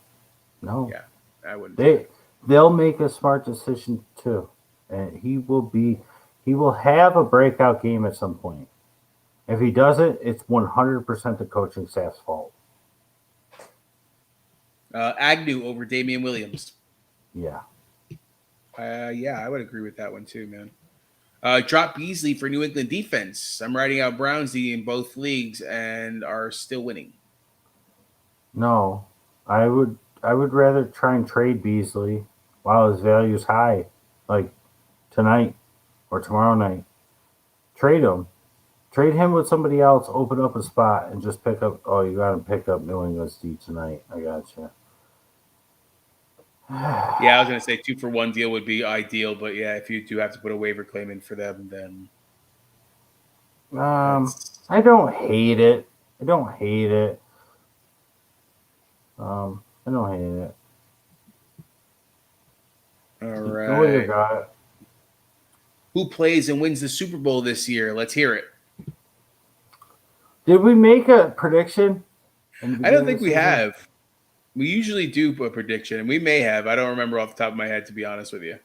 Yeah, I wouldn't. They'll make a smart decision too, and he will have a breakout game at some point. If he doesn't, it's 100% the coaching staff's fault. Agnew over Damian Williams. Yeah. Yeah, I would agree with that one too, man. Drop Beasley for New England defense. I'm writing out Brownsy in both leagues and are still winning. No, I would rather try and trade Beasley while his value is high, like tonight or tomorrow night. Trade him. Trade him with somebody else, open up a spot, and just pick up. Oh, you got to pick up New England's D tonight. I got you. Yeah, I was going to say 2-for-1 deal would be ideal, but yeah, if you do have to put a waiver claim in for them, then. I don't hate it. I I don't hate it. All Go with your right. gut. Who plays and wins the Super Bowl this year? Let's hear it. Did we make a prediction in the I don't beginning think of the we season? have. We usually do a prediction, and we may have. I don't remember off the top of my head, to be honest with you.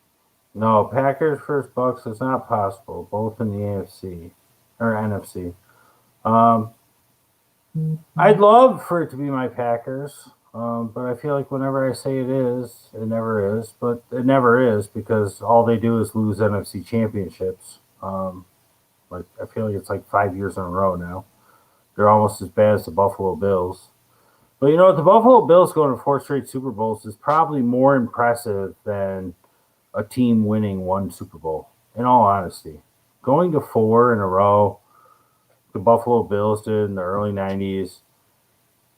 No, Packers versus Bucks is not possible, both in the AFC or NFC. Um, I'd love for it to be my Packers, but I feel like whenever I say it is, it never is. But it never is because all they do is lose NFC championships. Like I feel like it's like 5 years in a row now. They're almost as bad as the Buffalo Bills. But you know what? The Buffalo Bills going to 4 straight Super Bowls is probably more impressive than a team winning one Super Bowl. In all honesty, going to 4 in a row, the Buffalo Bills did in the early '90s,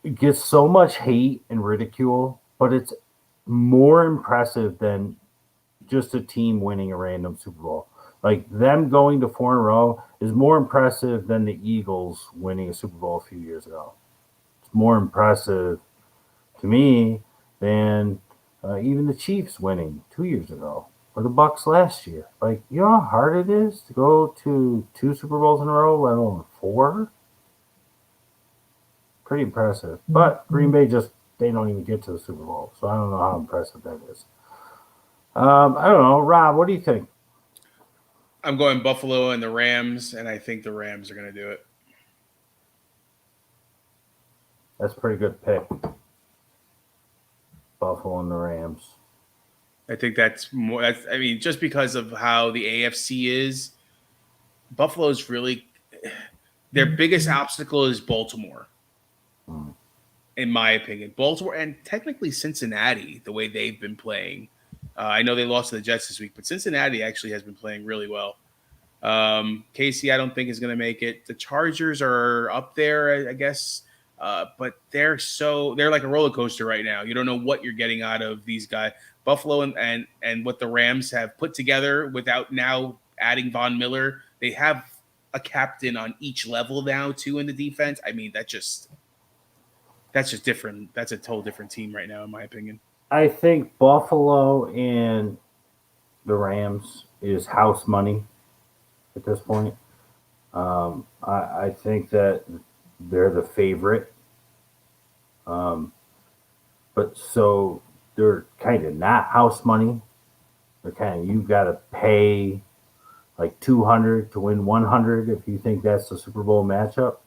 it gets so much hate and ridicule, but it's more impressive than just a team winning a random Super Bowl. Like them going to 4 in a row is more impressive than the Eagles winning a Super Bowl a few years ago. It's more impressive to me than even the Chiefs winning 2 years ago or the Bucks last year. Like, you know how hard it is to go to 2 Super Bowls in a row, let alone 4? Pretty impressive. But Green Bay they don't even get to the Super Bowl. So I don't know how impressive that is. I don't know. Rob, what do you think? I'm going Buffalo and the Rams, and I think the Rams are going to do it. That's a pretty good pick. Buffalo and the Rams. I think that's more. I mean, just because of how the AFC is, Buffalo's really their biggest obstacle is Baltimore, in my opinion. Baltimore and technically Cincinnati, the way they've been playing. I know they lost to the Jets this week, but Cincinnati actually has been playing really well. Casey, I don't think is going to make it. The Chargers are up there, I guess, but they're like a roller coaster right now. You don't know what you're getting out of these guys. Buffalo and what the Rams have put together without now adding Von Miller. They have a captain on each level now too in the defense. I mean, that's just different. That's a total different team right now, in my opinion. I think Buffalo and the Rams is house money at this point. I think that they're the favorite. But so they're kind of not house money. They're kind of, you got to pay like 200 to win 100 if you think that's the Super Bowl matchup.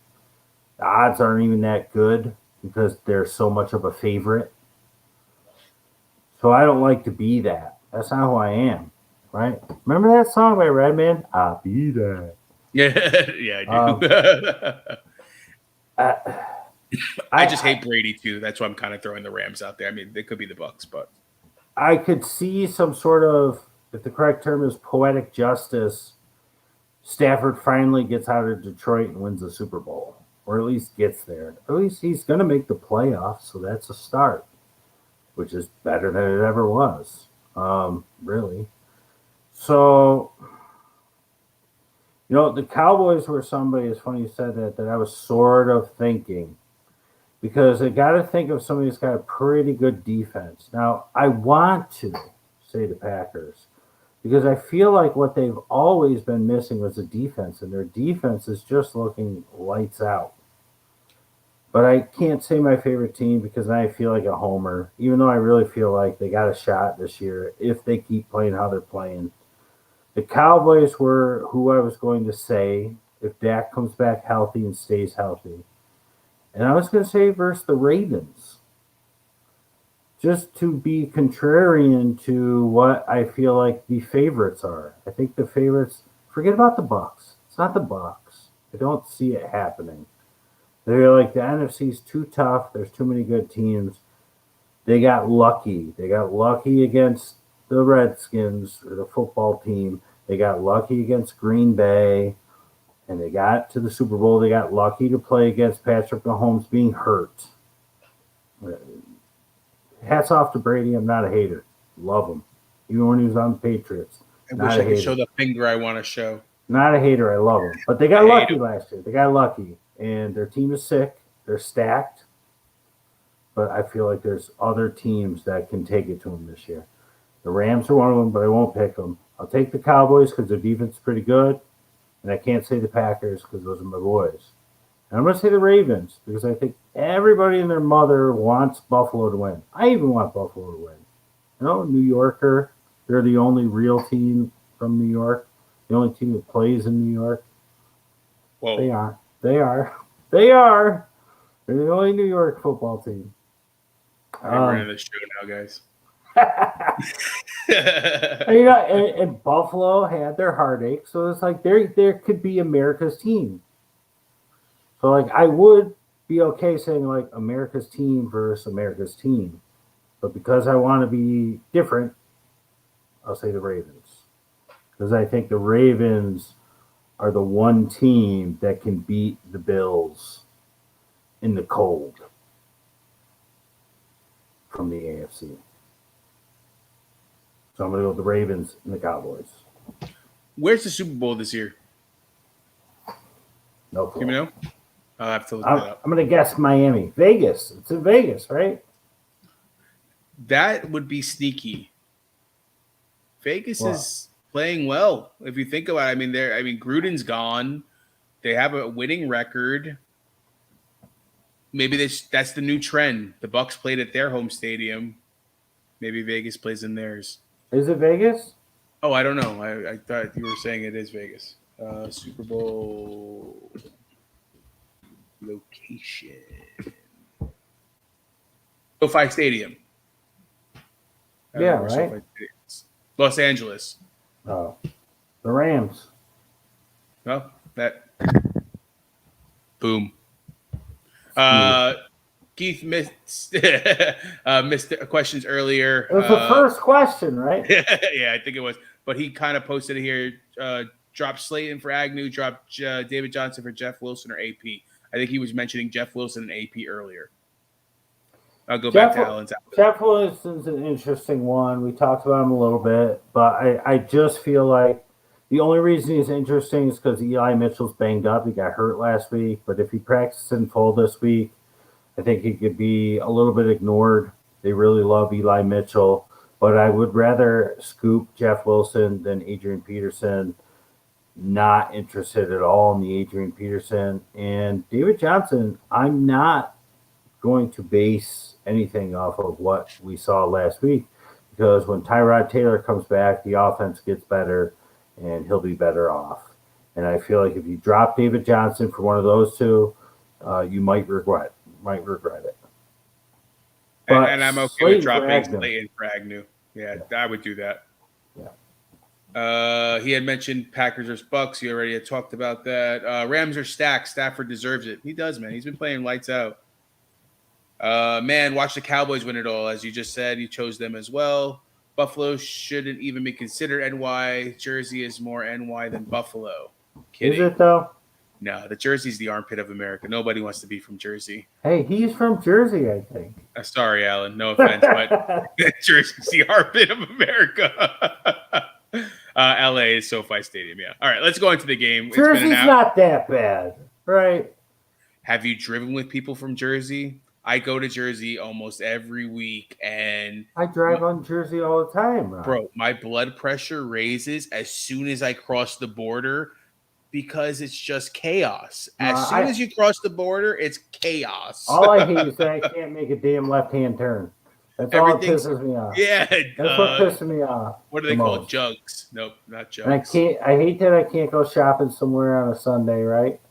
The odds aren't even that good because they're so much of a favorite. So I don't like to be that. That's not who I am, right? Remember that song by Redman? I'll be that. Yeah, yeah, I do. I just hate Brady too. That's why I'm kind of throwing the Rams out there. I mean, they could be the Bucks, but I could see some sort of, if the correct term is poetic justice, Stafford finally gets out of Detroit and wins the Super Bowl, or at least gets there. At least he's going to make the playoffs, so that's a start, which is better than it ever was, really. So, you know, the Cowboys were somebody, it's funny you said that I was sort of thinking, because I got to think of somebody who's got a pretty good defense. Now, I want to say the Packers, because I feel like what they've always been missing was a defense, and their defense is just looking lights out. But I can't say my favorite team because I feel like a homer, even though I really feel like they got a shot this year if they keep playing how they're playing. The Cowboys were who I was going to say if Dak comes back healthy and stays healthy. And I was going to say versus the Ravens. Just to be contrarian to what I feel like the favorites are. I think the favorites, forget about the Bucks. It's not the Bucks. I don't see it happening. They're like, the NFC is too tough. There's too many good teams. They got lucky. They got lucky against the Redskins or the football team. They got lucky against Green Bay. And they got to the Super Bowl. They got lucky to play against Patrick Mahomes being hurt. Hats off to Brady. I'm not a hater. Love him. Even when he was on the Patriots. I wish I could show the finger I want to show. Not a hater. I love him. But they got lucky last year. They got lucky. And their team is sick. They're stacked. but I feel like there's other teams that can take it to them this year. The Rams are one of them, but I won't pick them. I'll take the Cowboys because their defense is pretty good, and I can't say the Packers because those are my boys. And I'm going to say the Ravens because I think everybody and their mother wants Buffalo to win. I even want Buffalo to win. New Yorker, they're the only real team from New York, the only team that plays in New York. Whoa. They are. They're the only New York football team. We're in the show now, guys. and Buffalo had their heartache, so it's like there could be America's team. So like I would be okay saying like America's team versus America's team, but because I want to be different, I'll say the Ravens because I think the Ravens are the one team that can beat the Bills in the cold from the AFC. So I'm going to go with the Ravens and the Cowboys. Where's the Super Bowl this year? No clue. You know? I'll have to look that up. I'm going to guess Miami. Vegas. It's in Vegas, right? That would be sneaky. Vegas is playing well. If you think about it, Gruden's gone. They have a winning record. Maybe that's the new trend. The Bucs played at their home stadium. Maybe Vegas plays in theirs. Is it Vegas? Oh, I don't know. I thought you were saying it is Vegas. Super Bowl location. SoFi Stadium. Yeah, right. Los Angeles. Oh, the Rams. Well, that. Boom. Keith missed questions earlier. It was the first question, right? Yeah, I think it was. But he kind of posted it here. Dropped Slayton for Agnew. Dropped David Johnson for Jeff Wilson or AP. I think he was mentioning Jeff Wilson and AP earlier. I'll go back to Allen's. Jeff Wilson's an interesting one. We talked about him a little bit, but I just feel like the only reason he's interesting is because Eli Mitchell's banged up. He got hurt last week, but if he practices in full this week, I think he could be a little bit ignored. They really love Eli Mitchell, but I would rather scoop Jeff Wilson than Adrian Peterson. Not interested at all in the Adrian Peterson. And David Johnson, I'm not going to base anything off of what we saw last week because when Tyrod Taylor comes back, the offense gets better and he'll be better off. And I feel like if you drop David Johnson for one of those two, you might regret it. And I'm okay with dropping Slayton for Agnew. Yeah, I would do that. Yeah. He had mentioned Packers versus Bucks. He already had talked about that. Rams are stacked. Stafford deserves it. He does, man. He's been playing lights out. Man, watch the Cowboys win it all. As you just said, you chose them as well. Buffalo shouldn't even be considered NY. Jersey is more NY than Buffalo. Kidding. Is it, though? No, the Jersey's the armpit of America. Nobody wants to be from Jersey. Hey, he's from Jersey, I think. Sorry, Alan. No offense, but Jersey's the armpit of America. LA is SoFi Stadium, yeah. All right, let's go into the game. Jersey's not that bad, right? Have you driven with people from Jersey? I go to Jersey almost every week, and I drive on Jersey all the time, Ron. Bro, my blood pressure raises as soon as I cross the border because it's just chaos. As soon as you cross the border, it's chaos. All I hate is that I can't make a damn left-hand turn. That's all that pisses me off. Yeah. That's what pisses me off. What do they call it? Jugs. Nope, not jugs. And I hate that I can't go shopping somewhere on a Sunday, right?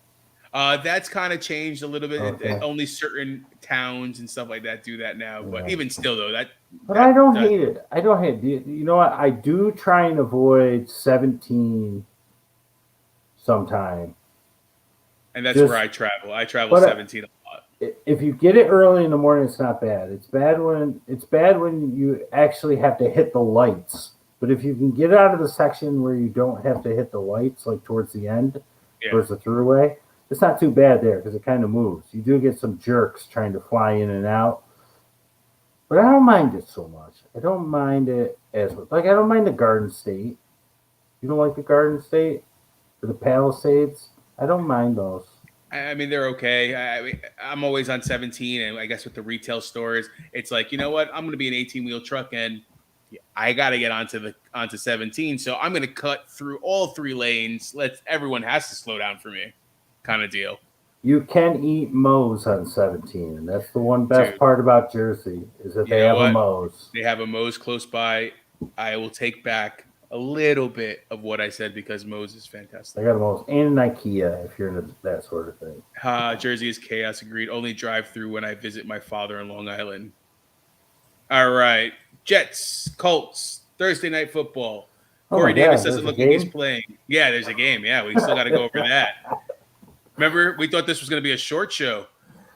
That's kind of changed a little bit. Okay. Only certain towns and stuff like that do that now. But even still, though, I don't hate it. I don't hate it. You know what? I do try and avoid 17 sometime. And that's where I travel. I travel 17 a lot. If you get it early in the morning, it's not bad. It's bad when you actually have to hit the lights. But if you can get out of the section where you don't have to hit the lights, like towards the end, towards the throughway, it's not too bad there because it kind of moves. You do get some jerks trying to fly in and out. But I don't mind it so much. I don't mind it as much. Like, I don't mind the Garden State. You don't like the Garden State? Or the Palisades? I don't mind those. I mean, they're okay. I'm always on 17, and I guess with the retail stores, it's like, you know what? I'm going to be an 18-wheel truck, and I got to get onto 17. So I'm going to cut through all 3 lanes. Everyone has to slow down for me, kind of deal, You can eat Moe's on 17, and that's the one best dude. part about Jersey is that You they know have a what? Moe's. They have a Moe's close by. I will take back a little bit of what I said because Moe's is They fantastic. got a Moe's and an IKEA if you're into that sort of thing. Jersey is chaos. Agreed. Only drive through when I visit my father in Long Island. All right. Jets, Colts, Thursday night football. Oh my Corey Davis God, doesn't there's a look like he's game. playing. Yeah, there's a game. Yeah, we still got to go over that. Remember, we thought this was going to be a short show.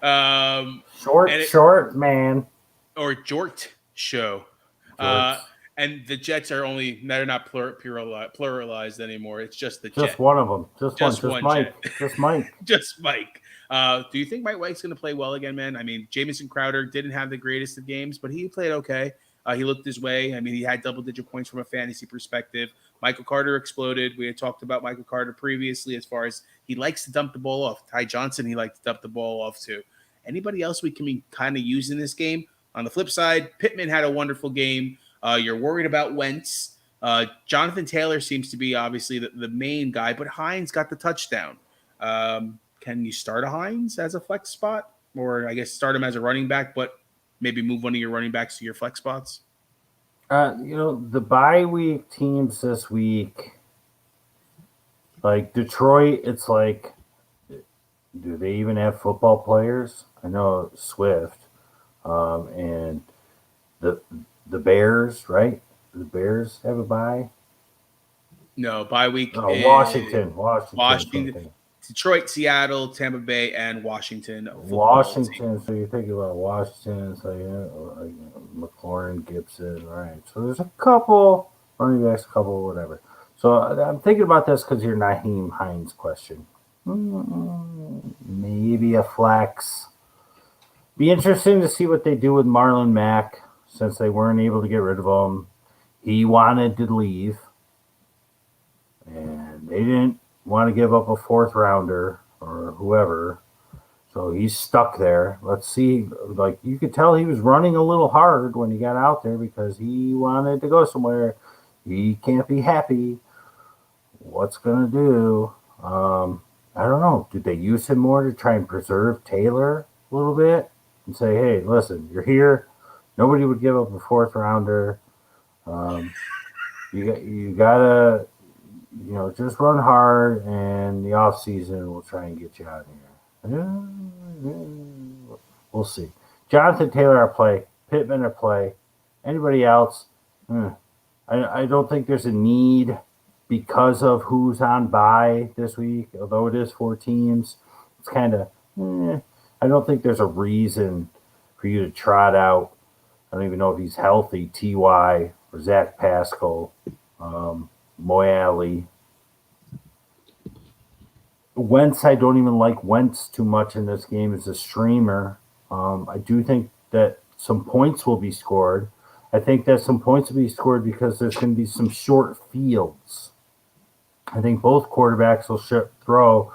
Short man. Or Jort show. Jorts. And the Jets they're not pluralized anymore. It's just the Just Jet. one of them. Just one Mike. Jet. Just Mike. Just Mike. Do you think Mike White's going to play well again, man? I mean, Jamison Crowder didn't have the greatest of games, but he played okay. He looked his way. I mean, he had double-digit points from a fantasy perspective. Michael Carter exploded. We had talked about Michael Carter previously as far as he likes to dump the ball off. Ty Johnson, he likes to dump the ball off too. Anybody else we can kind of use in this game? On the flip side, Pittman had a wonderful game. You're worried about Wentz. Jonathan Taylor seems to be obviously the main guy, but Hines got the touchdown. Can you start a Hines as a flex spot? Or I guess start him as a running back, but maybe move one of your running backs to your flex spots? The bye week teams this week, like Detroit, it's like, do they even have football players? I know Swift, and the Bears, right? The Bears have a bye. No, bye week. Oh, Washington. Detroit, Seattle, Tampa Bay, and Washington. Washington. So you're thinking about Washington. So like McLaurin, Gibson, right? So there's a couple running backs, a couple whatever. So I'm thinking about this because your Naheem Hines question. Maybe a flex. Be interesting to see what they do with Marlon Mack since they weren't able to get rid of him. He wanted to leave, and they didn't want to give up a 4th rounder or whoever. So he's stuck there. Let's see. Like, you could tell he was running a little hard when he got out there because he wanted to go somewhere. He can't be happy. What's going to do? I don't know. Did they use him more to try and preserve Taylor a little bit and say, hey, listen, you're here. Nobody would give up a 4th rounder. You gotta, just run hard, and the off season will try and get you out of here. We'll see. Jonathan Taylor, I play. Pittman, I play. Anybody else? I don't think there's a need because of who's on bye this week. Although it is 4 teams, it's kind of. I don't think there's a reason for you to trot out. I don't even know if he's healthy. Ty or Zach Pascal, Moyali. Wentz, I don't even like Wentz too much in this game as a streamer. I do think that some points will be scored. I think that some points will be scored because there's going to be some short fields. I think both quarterbacks will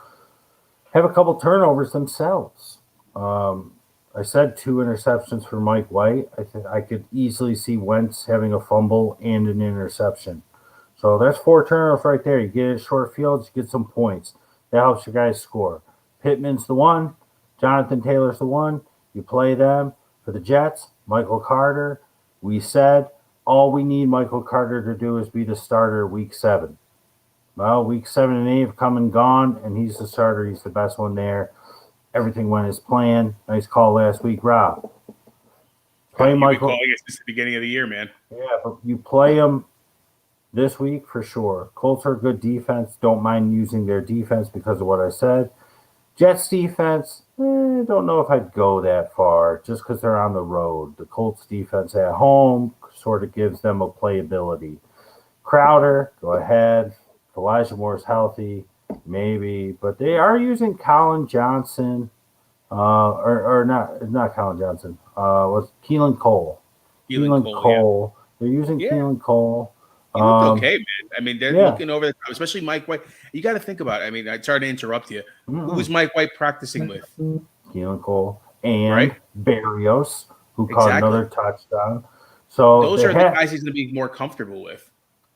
have a couple turnovers themselves. I said 2 interceptions for Mike White. I could easily see Wentz having a fumble and an interception. So that's 4 turnovers right there. You get it short fields, you get some points. That helps your guys score. Pittman's the one. Jonathan Taylor's the one. You play them. For the Jets, Michael Carter. We said all we need Michael Carter to do is be the starter week 7. Well, week 7 and 8 have come and gone, and he's the starter. He's the best one there. Everything went as planned. Nice call last week, Rob. Play Michael. Calling it since the beginning of the year, man. Yeah, but you play him this week for sure. Colts are a good defense. Don't mind using their defense because of what I said. Jets defense, don't know if I'd go that far just because they're on the road. The Colts defense at home sort of gives them a playability. Crowder, go ahead. If Elijah Moore's healthy, maybe. But they are using Colin Johnson, or not Colin Johnson. Was Keelan Cole. Keelan Cole. Yeah. They're using Keelan Cole. He looked okay, man. I mean, they're Yeah. looking over the top, especially Mike White. You got to think about it. I mean, I tried to interrupt you. Who was Mike White practicing with? Keelan Cole and Right? Barrios, who caught Exactly. another touchdown. So Those are the guys he's going to be more comfortable with.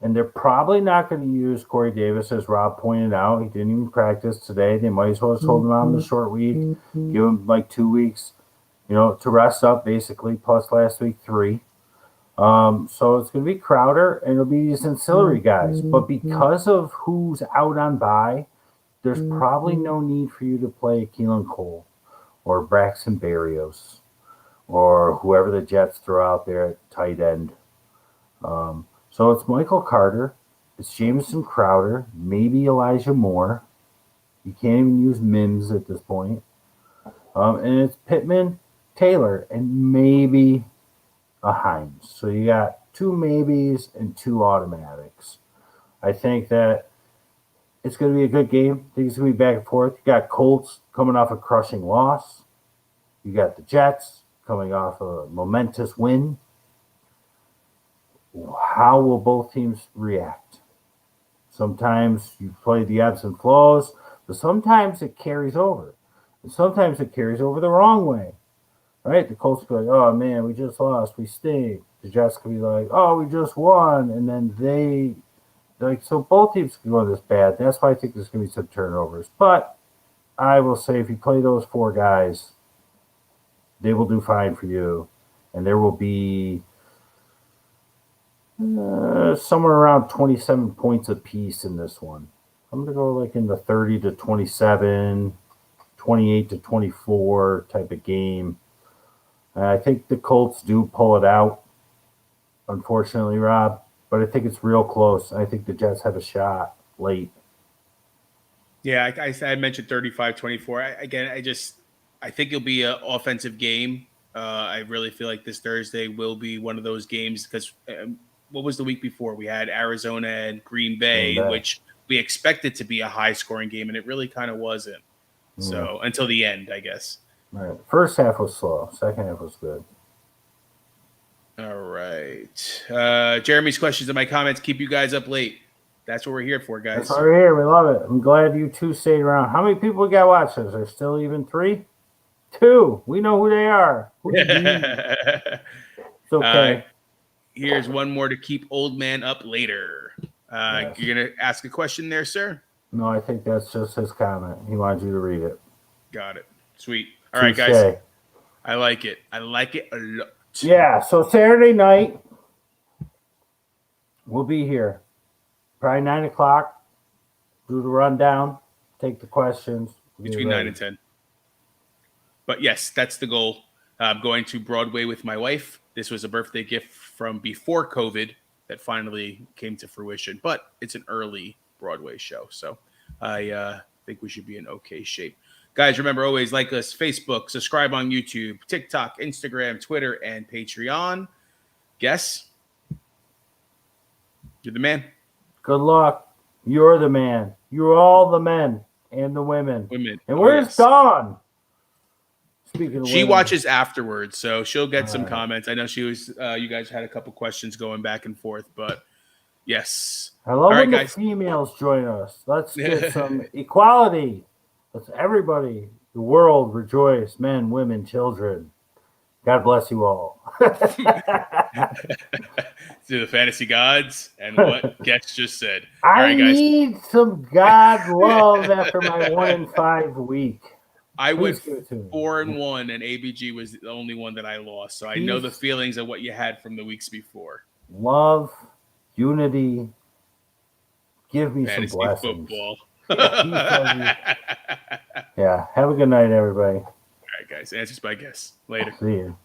And they're probably not going to use Corey Davis, as Rob pointed out. He didn't even practice today. They might as well just hold him on the short week, give him like 2 weeks, to rest up, basically, plus last week 3. So it's going to be Crowder, and it'll be these ancillary guys. But because of who's out on bye, there's probably no need for you to play Keelan Cole or Braxton Berrios or whoever the Jets throw out there at tight end. So it's Michael Carter, it's Jamison Crowder, maybe Elijah Moore. You can't even use Mims at this point. And it's Pittman, Taylor, and maybe a Hines. So you got 2 maybes and 2 automatics. I think that it's going to be a good game. I think it's going to be back and forth. You got Colts coming off a crushing loss. You got the Jets coming off a momentous win. How will both teams react? Sometimes you play the ebbs and flows, but sometimes it carries over. And sometimes it carries over the wrong way. Right? The Colts be like, oh man, we just lost, we stink. The Jets could be like, oh, we just won. And then so both teams can go this bad. That's why I think there's going to be some turnovers. But I will say if you play those 4 guys, they will do fine for you. And there will be somewhere around 27 points apiece in this one. I'm going to go like in the 30 to 27, 28 to 24 type of game. I think the Colts do pull it out, unfortunately, Rob, but I think it's real close. I think the Jets have a shot late. Yeah, I mentioned 35-24. I think it'll be an offensive game. I really feel like this Thursday will be one of those games because what was the week before? We had Arizona and Green Bay, which we expected to be a high-scoring game, and it really kind of wasn't. So until the end, I guess. Right. First half was slow. Second half was good. All right. Jeremy's questions and my comments keep you guys up late. That's what we're here for, guys. That's why we're here. We love it. I'm glad you 2 stayed around. How many people we got watching? Is there still even 3? 2. We know who they are. It's okay. Here's one more to keep old man up later. Yes. You're going to ask a question there, sir? No, I think that's just his comment. He wanted you to read it. Got it. Sweet. All right, guys. I like it. I like it a lot. Yeah, so Saturday night, we'll be here. Probably 9 o'clock. Do the rundown. Take the questions. Between 9 and 10. But yes, that's the goal. I'm going to Broadway with my wife. This was a birthday gift from before COVID that finally came to fruition. But it's an early Broadway show. So I think we should be in okay shape. Guys, remember, always like us, Facebook, subscribe on YouTube, TikTok, Instagram, Twitter, and Patreon. Guess? You're the man. Good luck. You're the man. You're all the men and the women. And where's Dawn? Speaking of she women. watches afterwards, so she'll get some comments. I know she was. You guys had a couple questions going back and forth, but yes. I love when the females join us. Let's get some equality. Let's everybody, the world rejoice, men, women, children. God bless you all. To the fantasy gods and what Getz just said. I need some God love after my 1-5 week. I went 4-1, and ABG was the only one that I lost. So I know the feelings of what you had from the weeks before. Love, unity. Give me fantasy some blessings. Football. Yeah. Have a good night, everybody. All right, guys. Answers by guess. Later. See you.